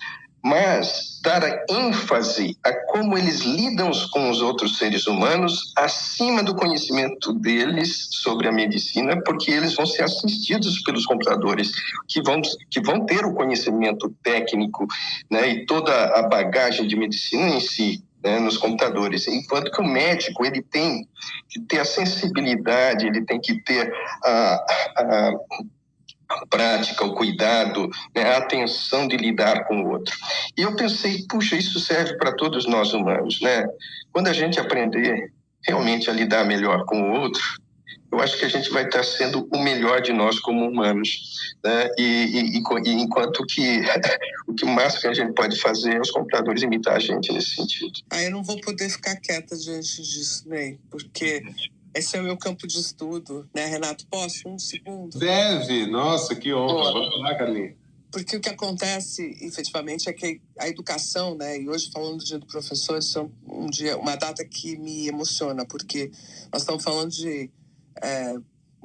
[SPEAKER 5] mas dar ênfase a como eles lidam com os outros seres humanos acima do conhecimento deles sobre a medicina, porque eles vão ser assistidos pelos computadores, que vão ter o conhecimento técnico, né, e toda a bagagem de medicina em si, né, nos computadores, enquanto que o médico ele tem que ter a sensibilidade, ele tem que ter a prática, o cuidado, né, a atenção de lidar com o outro. E eu pensei, puxa, isso serve para todos nós humanos, né? Quando a gente aprender realmente a lidar melhor com o outro, eu acho que a gente vai estar sendo o melhor de nós como humanos, né? E enquanto que o que máximo que a gente pode fazer é os computadores imitar a gente nesse sentido.
[SPEAKER 4] Eu não vou poder ficar quieta diante disso, Ney, porque esse é o meu campo de estudo, né, Renato? Posso? Um segundo?
[SPEAKER 1] Deve! Nossa, que honra! Vamos lá, Carlinhos.
[SPEAKER 4] Porque o que acontece, efetivamente, é que a educação, né, e hoje falando do Dia do Professor, isso é uma data que me emociona, porque nós estamos falando de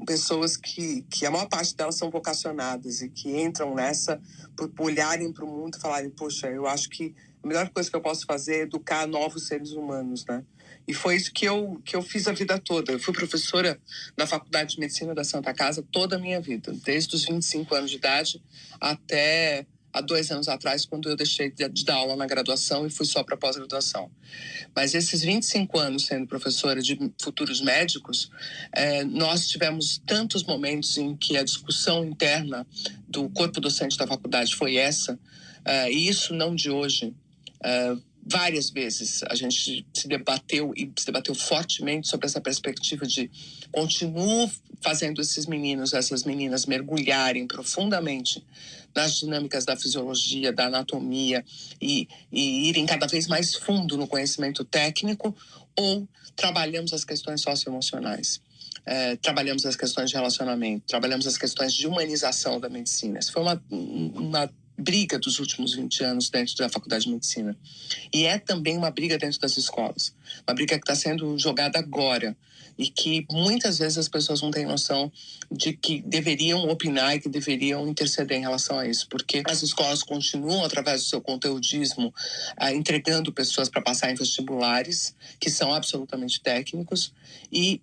[SPEAKER 4] pessoas que a maior parte delas são vocacionadas e que entram nessa por olharem para o mundo e falarem, poxa, eu acho que a melhor coisa que eu posso fazer é educar novos seres humanos, né? E foi isso que eu fiz a vida toda. Eu fui professora na Faculdade de Medicina da Santa Casa toda a minha vida, desde os 25 anos de idade até há 2 anos atrás, quando eu deixei de dar aula na graduação e fui só para pós-graduação. Mas esses 25 anos sendo professora de futuros médicos, nós tivemos tantos momentos em que a discussão interna do corpo docente da faculdade foi essa, e isso não de hoje. Várias vezes a gente se debateu fortemente sobre essa perspectiva de continuo fazendo esses meninos, essas meninas mergulharem profundamente nas dinâmicas da fisiologia, da anatomia e irem cada vez mais fundo no conhecimento técnico, ou trabalhamos as questões socioemocionais. Trabalhamos as questões de relacionamento, trabalhamos as questões de humanização da medicina. Isso foi uma briga dos últimos 20 anos dentro da Faculdade de Medicina. E é também uma briga dentro das escolas. Uma briga que está sendo jogada agora e que muitas vezes as pessoas não têm noção de que deveriam opinar e que deveriam interceder em relação a isso. Porque as escolas continuam, através do seu conteudismo, entregando pessoas para passar em vestibulares que são absolutamente técnicos e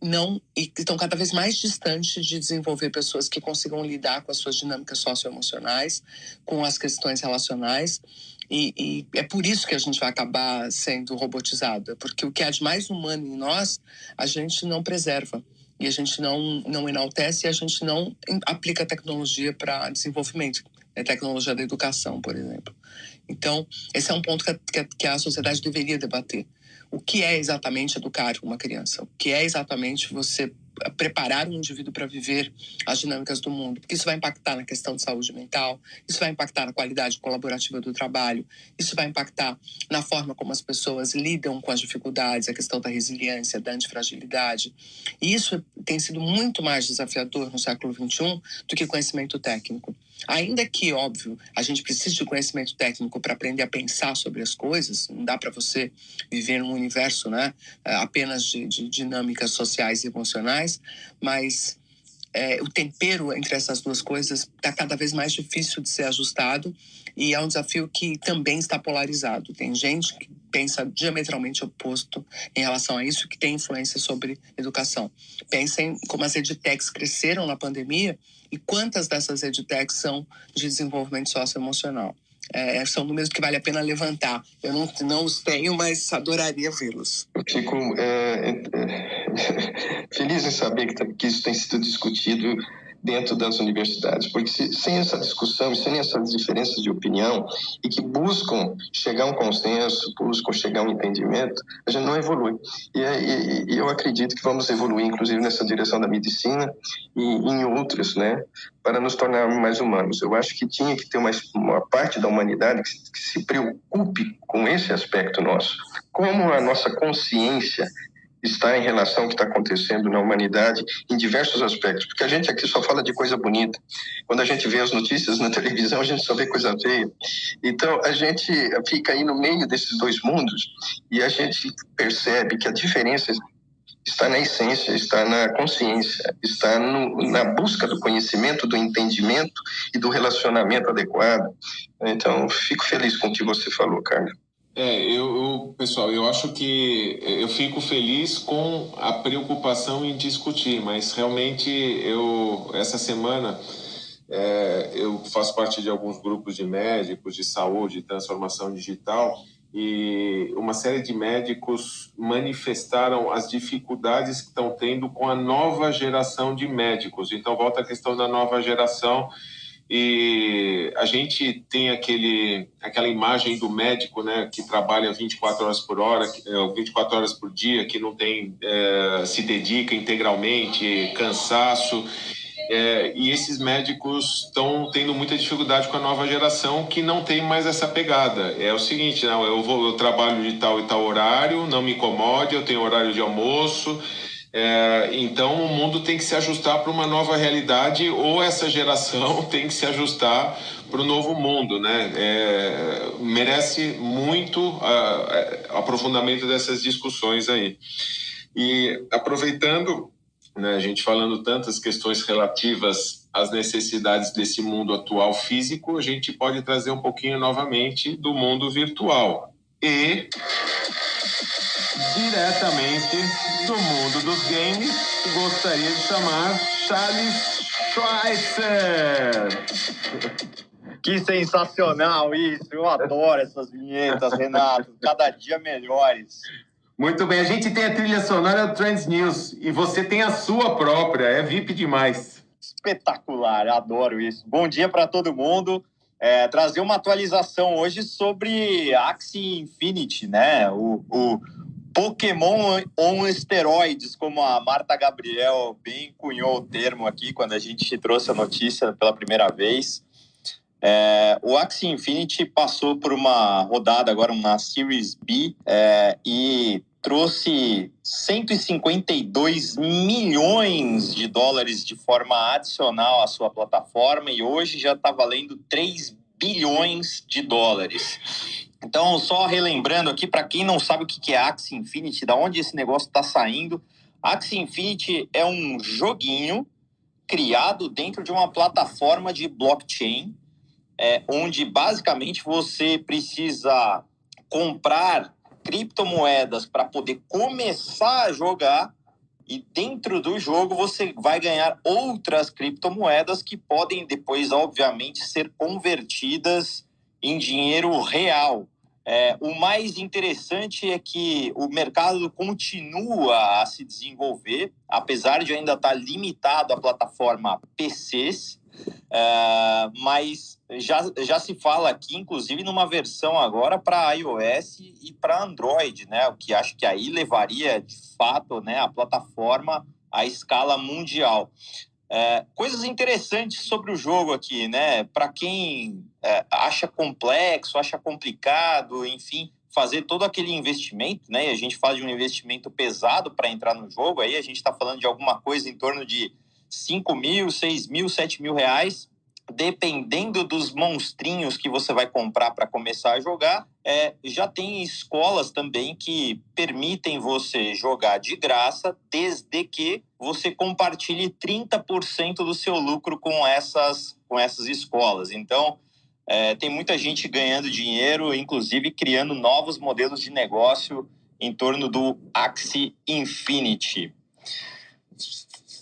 [SPEAKER 4] estão cada vez mais distantes de desenvolver pessoas que consigam lidar com as suas dinâmicas socioemocionais, com as questões relacionais. E é por isso que a gente vai acabar sendo robotizada, porque o que há de mais humano em nós, a gente não preserva, e a gente não enaltece, e a gente não aplica tecnologia para desenvolvimento. tecnologia da educação, por exemplo. Então, esse é um ponto que a sociedade deveria debater. O que é exatamente educar uma criança? O que é exatamente você preparar um indivíduo para viver as dinâmicas do mundo? Porque isso vai impactar na questão de saúde mental, isso vai impactar na qualidade colaborativa do trabalho, isso vai impactar na forma como as pessoas lidam com as dificuldades, a questão da resiliência, da antifragilidade. E isso tem sido muito mais desafiador no século XXI do que conhecimento técnico. Ainda que, óbvio, a gente precisa de conhecimento técnico para aprender a pensar sobre as coisas, não dá para você viver num universo, né, apenas de dinâmicas sociais e emocionais, mas o tempero entre essas duas coisas está cada vez mais difícil de ser ajustado e é um desafio que também está polarizado. Tem gente que pensa diametralmente oposto em relação a isso, que tem influência sobre educação. Pensem como as edtechs cresceram na pandemia e quantas dessas edtechs são de desenvolvimento socioemocional. São números que vale a pena levantar. Eu não os tenho, mas adoraria vê-los.
[SPEAKER 5] Eu fico feliz em saber que isso tem sido discutido dentro das universidades, porque sem essa discussão, sem essas diferenças de opinião e que buscam chegar a um consenso, buscam chegar a um entendimento, a gente não evolui. E eu acredito que vamos evoluir, inclusive nessa direção da medicina e em outras, né, para nos tornar mais humanos. Eu acho que tinha que ter uma parte da humanidade que se preocupe com esse aspecto nosso. Como a nossa consciência está em relação ao que está acontecendo na humanidade em diversos aspectos, porque a gente aqui só fala de coisa bonita. Quando a gente vê as notícias na televisão, a gente só vê coisa feia. Então, a gente fica aí no meio desses dois mundos e a gente percebe que a diferença está na essência, está na consciência, está na busca do conhecimento, do entendimento e do relacionamento adequado. Então, fico feliz com o que você falou, Carla.
[SPEAKER 1] Pessoal, eu acho que eu fico feliz com a preocupação em discutir, mas realmente essa semana eu faço parte de alguns grupos de médicos de saúde e transformação digital e uma série de médicos manifestaram as dificuldades que estão tendo com a nova geração de médicos. Então, volta a questão da nova geração. E a gente tem aquela imagem do médico, né, que trabalha 24 horas por hora, 24 horas por dia, que não tem, se dedica integralmente, cansaço. E esses médicos estão tendo muita dificuldade com a nova geração que não tem mais essa pegada. É o seguinte, não, eu trabalho de tal e tal horário, não me incomode, eu tenho horário de almoço. Então o mundo tem que se ajustar para uma nova realidade ou essa geração tem que se ajustar para o novo mundo, né? Merece muito aprofundamento dessas discussões aí. E aproveitando, né, a gente falando tantas questões relativas às necessidades desse mundo atual físico, a gente pode trazer um pouquinho novamente do mundo virtual e diretamente do mundo dos games, gostaria de chamar Charles Schweitzer.
[SPEAKER 6] Que sensacional isso, eu adoro essas vinhetas, Renato, cada dia melhores.
[SPEAKER 1] Muito bem, a gente tem a trilha sonora do Trends News e você tem a sua própria, é VIP demais.
[SPEAKER 6] Espetacular, adoro isso. Bom dia para todo mundo. Trazer uma atualização hoje sobre Axie Infinity, né? O Pokémon on esteroides, como a Marta Gabriel bem cunhou o termo aqui quando a gente trouxe a notícia pela primeira vez. O Axie Infinity passou por uma rodada agora na Series B e trouxe 152 milhões de dólares de forma adicional à sua plataforma e hoje já está valendo 3 bilhões de dólares. Então, só relembrando aqui, para quem não sabe o que é Axie Infinity, da onde esse negócio está saindo, Axie Infinity é um joguinho criado dentro de uma plataforma de blockchain, onde basicamente você precisa comprar criptomoedas para poder começar a jogar e dentro do jogo você vai ganhar outras criptomoedas que podem depois, obviamente, ser convertidas em dinheiro real. O mais interessante é que o mercado continua a se desenvolver, apesar de ainda estar limitado à plataforma PCs, mas já se fala aqui, inclusive, numa versão agora para iOS e para Android, né? O que acho que aí levaria, de fato, né, a plataforma à escala mundial. Coisas interessantes sobre o jogo aqui, né? Para quem acha complexo, acha complicado, enfim, fazer todo aquele investimento, né? E a gente fala de um investimento pesado para entrar no jogo, aí a gente está falando de alguma coisa em torno de 5 mil, 6 mil, 7 mil reais, dependendo dos monstrinhos que você vai comprar para começar a jogar. Já tem escolas também que permitem você jogar de graça, desde que você compartilhe 30% do seu lucro com essas escolas. Então, tem muita gente ganhando dinheiro, inclusive criando novos modelos de negócio em torno do Axie Infinity.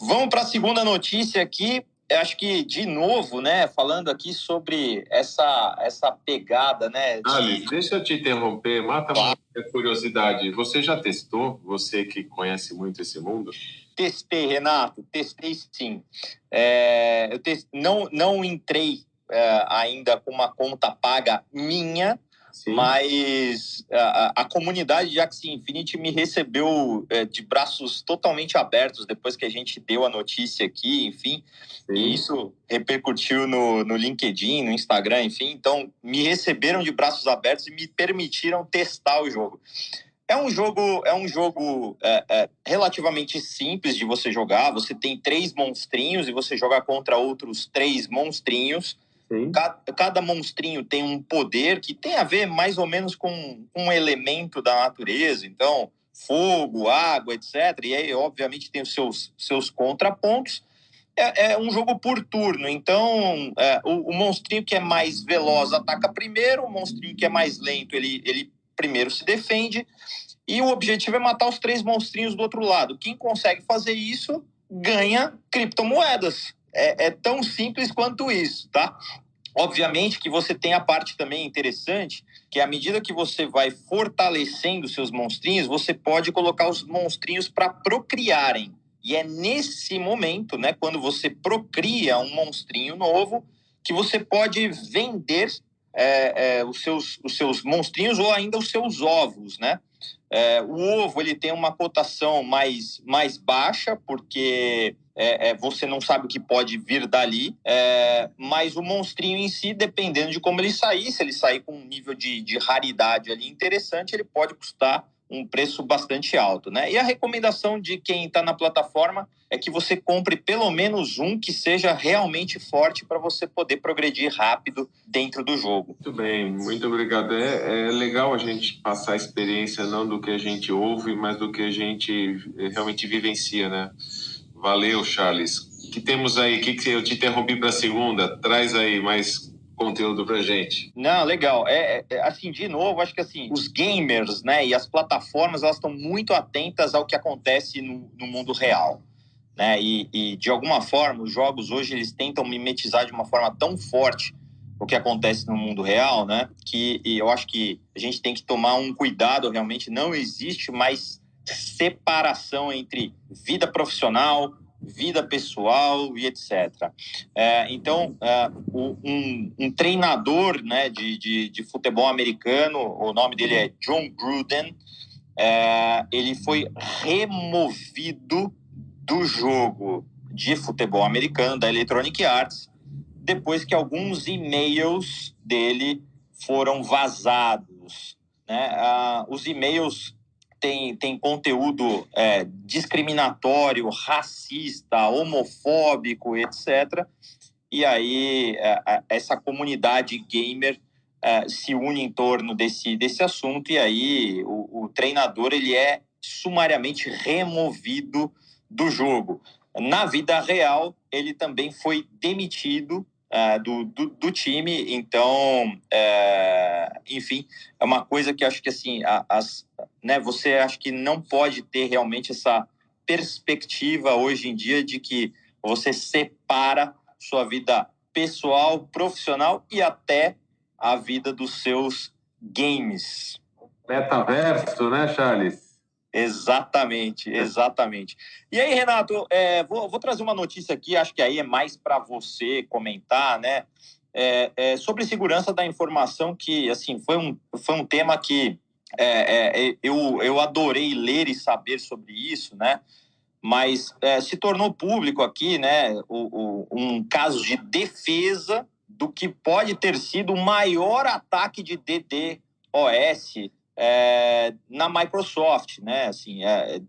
[SPEAKER 6] Vamos para a segunda notícia aqui. Eu acho que, de novo, né, falando aqui sobre essa pegada, né?
[SPEAKER 1] Alice, deixa eu te interromper, mata uma curiosidade. Você já testou? Você que conhece muito esse mundo?
[SPEAKER 6] Testei, Renato, testei sim. Não entrei ainda com uma conta paga minha, sim, mas a comunidade de Axie Infinity me recebeu de braços totalmente abertos depois que a gente deu a notícia aqui, enfim. Sim. E isso repercutiu no LinkedIn, no Instagram, enfim. Então, me receberam de braços abertos e me permitiram testar o jogo. É um jogo relativamente simples de você jogar. Você tem 3 monstrinhos e você joga contra outros 3 monstrinhos. Cada monstrinho tem um poder que tem a ver mais ou menos com um elemento da natureza. Então, fogo, água, etc. E aí, obviamente, tem os seus contrapontos. É um jogo por turno. Então, o monstrinho que é mais veloz ataca primeiro. O monstrinho que é mais lento, ele primeiro se defende. E o objetivo é matar os 3 monstrinhos do outro lado. Quem consegue fazer isso ganha criptomoedas. É tão simples quanto isso, tá? Obviamente que você tem a parte também interessante, que à medida que você vai fortalecendo seus monstrinhos, você pode colocar os monstrinhos para procriarem. E é nesse momento, né, quando você procria um monstrinho novo, que você pode vender os seus monstrinhos ou ainda os seus ovos, né? O ovo ele tem uma cotação mais baixa, porque você não sabe o que pode vir dali, mas o monstrinho em si, dependendo de como ele sair, se ele sair com um nível de raridade ali interessante, ele pode custar um preço bastante alto, né? E a recomendação de quem está na plataforma é que você compre pelo menos um que seja realmente forte para você poder progredir rápido dentro do jogo.
[SPEAKER 1] Muito bem, muito obrigado. É legal a gente passar a experiência não do que a gente ouve, mas do que a gente realmente vivencia, né? Valeu, Charles. O que temos aí? Que eu te interrompi para a segunda? Traz aí mais conteúdo pra gente.
[SPEAKER 6] Não, legal. Assim, de novo, acho que assim, os gamers, né, e as plataformas, elas estão muito atentas ao que acontece no mundo real, né? E de alguma forma, os jogos hoje eles tentam mimetizar de uma forma tão forte o que acontece no mundo real, né? Que eu acho que a gente tem que tomar um cuidado. Realmente não existe mais separação entre vida profissional, vida pessoal e etc. Então, um treinador, né, de futebol americano, o nome dele é John Gruden, ele foi removido do jogo de futebol americano, da Electronic Arts, depois que alguns e-mails dele foram vazados, né? Os e-mails tem conteúdo discriminatório, racista, homofóbico, etc. E aí essa comunidade gamer se une em torno desse assunto, e aí o treinador ele é sumariamente removido do jogo. Na vida real, ele também foi demitido do time. Então, enfim, é uma coisa que acho que assim, né, você acha que não pode ter realmente essa perspectiva hoje em dia de que você separa sua vida pessoal, profissional e até a vida dos seus games.
[SPEAKER 1] Metaverso, né, Charles?
[SPEAKER 6] Exatamente. E aí, Renato, vou trazer uma notícia aqui, acho que aí é mais para você comentar, né? Sobre segurança da informação, que assim foi um tema que eu adorei ler e saber sobre isso, né? Mas se tornou público aqui, né? Um caso de defesa do que pode ter sido o maior ataque de DDoS na Microsoft, né? Assim,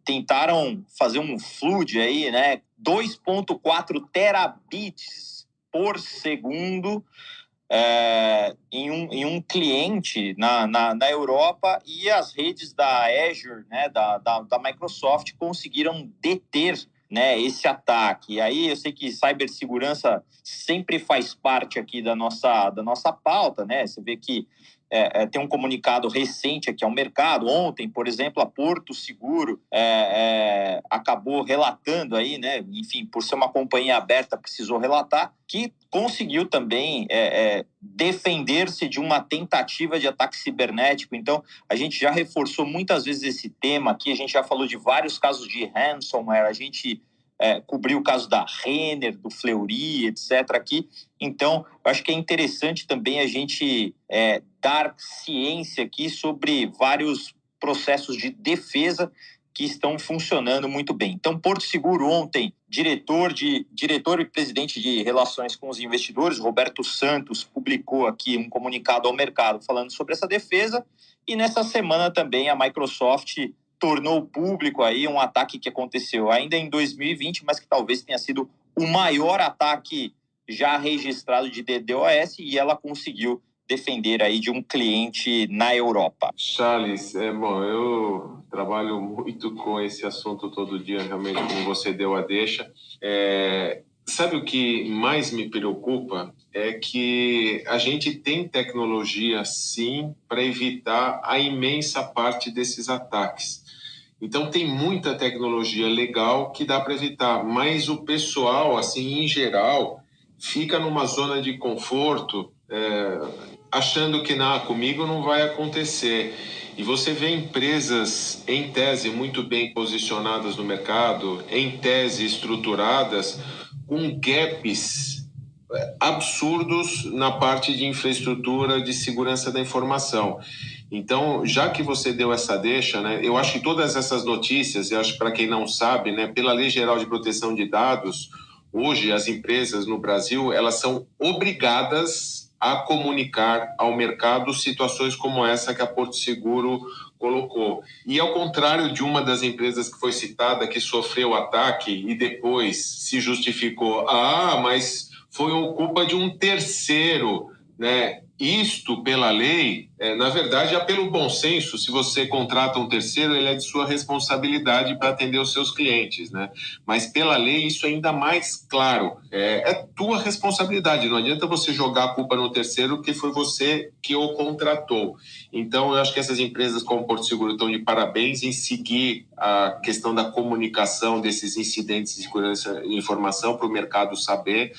[SPEAKER 6] tentaram fazer um flood aí, né? 2.4 terabits por segundo em um cliente na Europa, e as redes da Azure, né? Da Microsoft, conseguiram deter, né, esse ataque. E aí eu sei que cibersegurança sempre faz parte aqui da nossa pauta, né? Você vê que tem um comunicado recente aqui ao mercado. Ontem, por exemplo, a Porto Seguro acabou relatando aí, né? Enfim, por ser uma companhia aberta, precisou relatar que conseguiu também defender-se de uma tentativa de ataque cibernético. Então, a gente já reforçou muitas vezes esse tema aqui, a gente já falou de vários casos de ransomware, a gente cobriu o caso da Renner, do Fleury, etc. aqui. Então, eu acho que é interessante também a gente dar ciência aqui sobre vários processos de defesa que estão funcionando muito bem. Então, Porto Seguro ontem, diretor e presidente de relações com os investidores, Roberto Santos, publicou aqui um comunicado ao mercado falando sobre essa defesa, e nessa semana também a Microsoft tornou público aí um ataque que aconteceu ainda em 2020, mas que talvez tenha sido o maior ataque já registrado de DDoS, e ela conseguiu defender aí de um cliente na Europa.
[SPEAKER 1] Charles, eu trabalho muito com esse assunto todo dia, realmente, como você deu a deixa. Sabe o que mais me preocupa? É que a gente tem tecnologia, sim, para evitar a imensa parte desses ataques. Então, tem muita tecnologia legal que dá para evitar, mas o pessoal, assim, em geral, fica numa zona de conforto, achando que comigo não vai acontecer. E você vê empresas, em tese, muito bem posicionadas no mercado, em tese estruturadas, com gaps absurdos na parte de infraestrutura de segurança da informação. Então, já que você deu essa deixa, né, eu acho que todas essas notícias, eu acho que para quem não sabe, né, pela Lei Geral de Proteção de Dados, hoje as empresas no Brasil, elas são obrigadas a comunicar ao mercado situações como essa que a Porto Seguro colocou. E ao contrário de uma das empresas que foi citada, que sofreu ataque e depois se justificou, mas foi culpa de um terceiro, né? Isto, pela lei, na verdade, é pelo bom senso. Se você contrata um terceiro, ele é de sua responsabilidade para atender os seus clientes, né? Mas pela lei, isso é ainda mais claro. É tua responsabilidade. Não adianta você jogar a culpa no terceiro, porque foi você que o contratou. Então, eu acho que essas empresas como Porto Seguro estão de parabéns em seguir a questão da comunicação desses incidentes de segurança e informação para o mercado saber.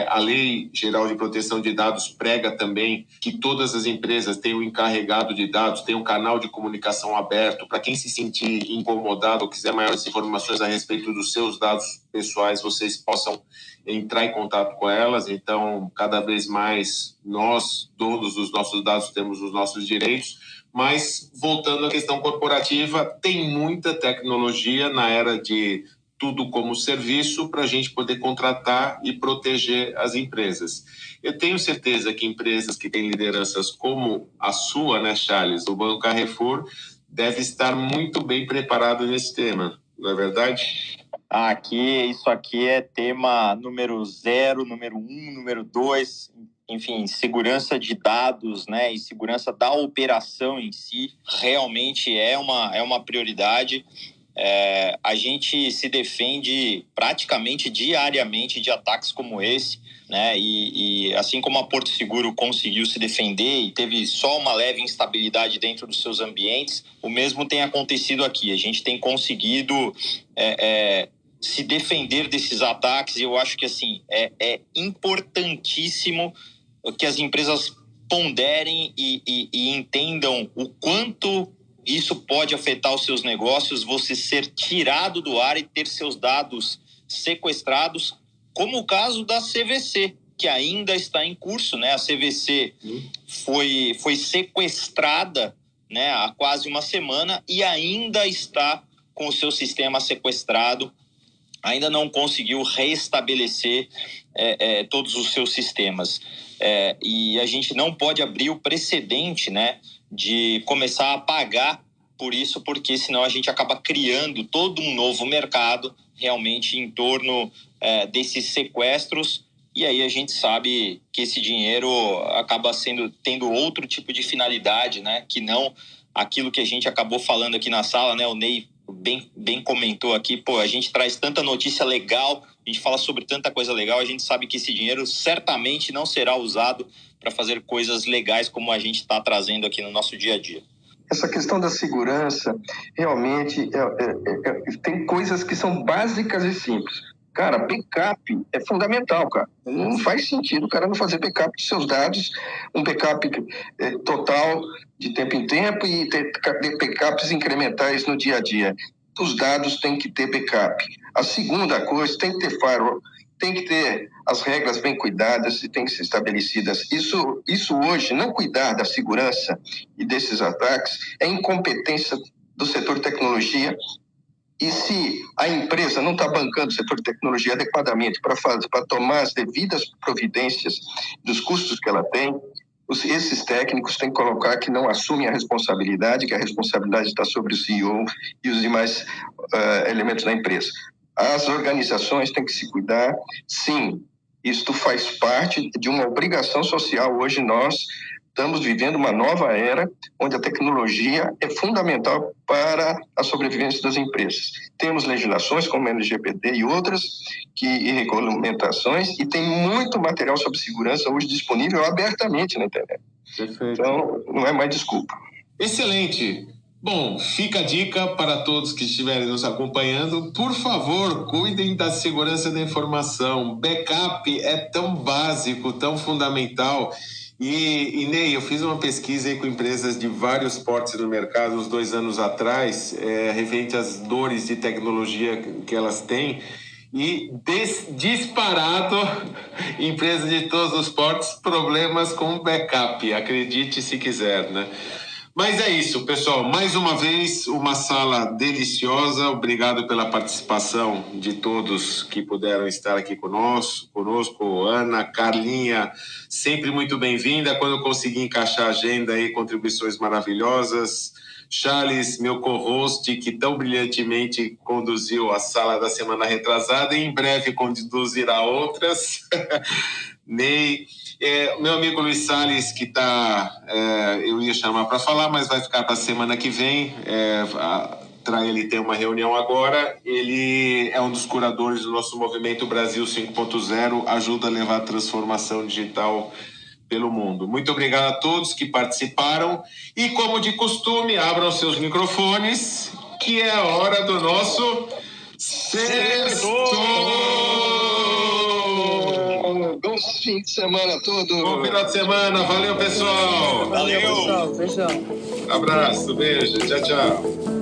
[SPEAKER 1] A Lei Geral de Proteção de Dados prega também que todas as empresas têm um encarregado de dados, têm um canal de comunicação aberto para quem se sentir incomodado ou quiser maiores informações a respeito dos seus dados pessoais, vocês possam entrar em contato com elas. Então, cada vez mais nós, donos dos nossos dados, temos os nossos direitos. Mas, voltando à questão corporativa, tem muita tecnologia na era de tudo como serviço para a gente poder contratar e proteger as empresas. Eu tenho certeza que empresas que têm lideranças como a sua, né, Charles, o Banco Carrefour, deve estar muito bem preparado nesse tema, não é verdade?
[SPEAKER 6] Isso aqui é tema número 0, número 1, número 2, enfim, segurança de dados, né, e segurança da operação em si, realmente é uma prioridade. A gente se defende praticamente diariamente de ataques como esse, né? E assim como a Porto Seguro conseguiu se defender e teve só uma leve instabilidade dentro dos seus ambientes, o mesmo tem acontecido aqui. A gente tem conseguido se defender desses ataques, e eu acho que assim, é importantíssimo que as empresas ponderem e entendam o quanto isso pode afetar os seus negócios, você ser tirado do ar e ter seus dados sequestrados, como o caso da CVC, que ainda está em curso, né? A CVC foi sequestrada, né, há quase uma semana e ainda está com o seu sistema sequestrado, ainda não conseguiu restabelecer todos os seus sistemas. E a gente não pode abrir o precedente, né, de começar a pagar por isso, porque senão a gente acaba criando todo um novo mercado realmente em torno desses sequestros, e aí a gente sabe que esse dinheiro acaba tendo outro tipo de finalidade, né, que não aquilo que a gente acabou falando aqui na sala, né, o Ney bem comentou aqui, a gente traz tanta notícia legal, a gente fala sobre tanta coisa legal, a gente sabe que esse dinheiro certamente não será usado para fazer coisas legais como a gente está trazendo aqui no nosso dia a dia.
[SPEAKER 5] Essa questão da segurança, realmente, tem coisas que são básicas e simples. Cara, backup é fundamental, cara. Não faz sentido o cara não fazer backup de seus dados, um backup total de tempo em tempo e ter backups incrementais no dia a dia. Os dados têm que ter backup. A segunda coisa, tem que ter firewall, tem que ter as regras bem cuidadas e tem que ser estabelecidas. Isso hoje, não cuidar da segurança e desses ataques, é incompetência do setor de tecnologia. E se a empresa não está bancando o setor de tecnologia adequadamente para tomar as devidas providências dos custos que ela tem, esses técnicos têm que colocar que não assumem a responsabilidade, que a responsabilidade está sobre o CEO e os demais elementos da empresa. As organizações têm que se cuidar, sim, isto faz parte de uma obrigação social. Hoje nós estamos vivendo uma nova era onde a tecnologia é fundamental para a sobrevivência das empresas. Temos legislações como a LGPD e outras e regulamentações, e tem muito material sobre segurança hoje disponível abertamente na internet.
[SPEAKER 1] Perfeito.
[SPEAKER 5] Então, não é mais desculpa.
[SPEAKER 1] Excelente. Bom, fica a dica para todos que estiverem nos acompanhando. Por favor, cuidem da segurança da informação. Backup é tão básico, tão fundamental. E Ney, eu fiz uma pesquisa aí com empresas de vários portes no mercado uns 2 anos atrás, referente às dores de tecnologia que elas têm. E disparado, empresas de todos os portes, problemas com backup. Acredite se quiser, né? Mas é isso, pessoal. Mais uma vez, uma sala deliciosa. Obrigado pela participação de todos que puderam estar aqui conosco. Ana, Carlinha, sempre muito bem-vinda. Quando eu conseguir encaixar a agenda aí, contribuições maravilhosas. Charles, meu co-host, que tão brilhantemente conduziu a sala da semana retrasada e em breve conduzirá outras. Ney, meu amigo Luiz Salles, que eu ia chamar para falar, mas vai ficar para a semana que vem. Ele tem uma reunião agora. Ele é um dos curadores do nosso movimento Brasil 5.0, ajuda a levar a transformação digital pelo mundo. Muito obrigado a todos que participaram e, como de costume, abram seus microfones, que é a hora do nosso Sextou!
[SPEAKER 5] Bom fim de semana a todos!
[SPEAKER 1] Bom final de semana, valeu pessoal!
[SPEAKER 6] Valeu!
[SPEAKER 4] Pessoal, beijão.
[SPEAKER 1] Abraço, beijo, tchau, tchau!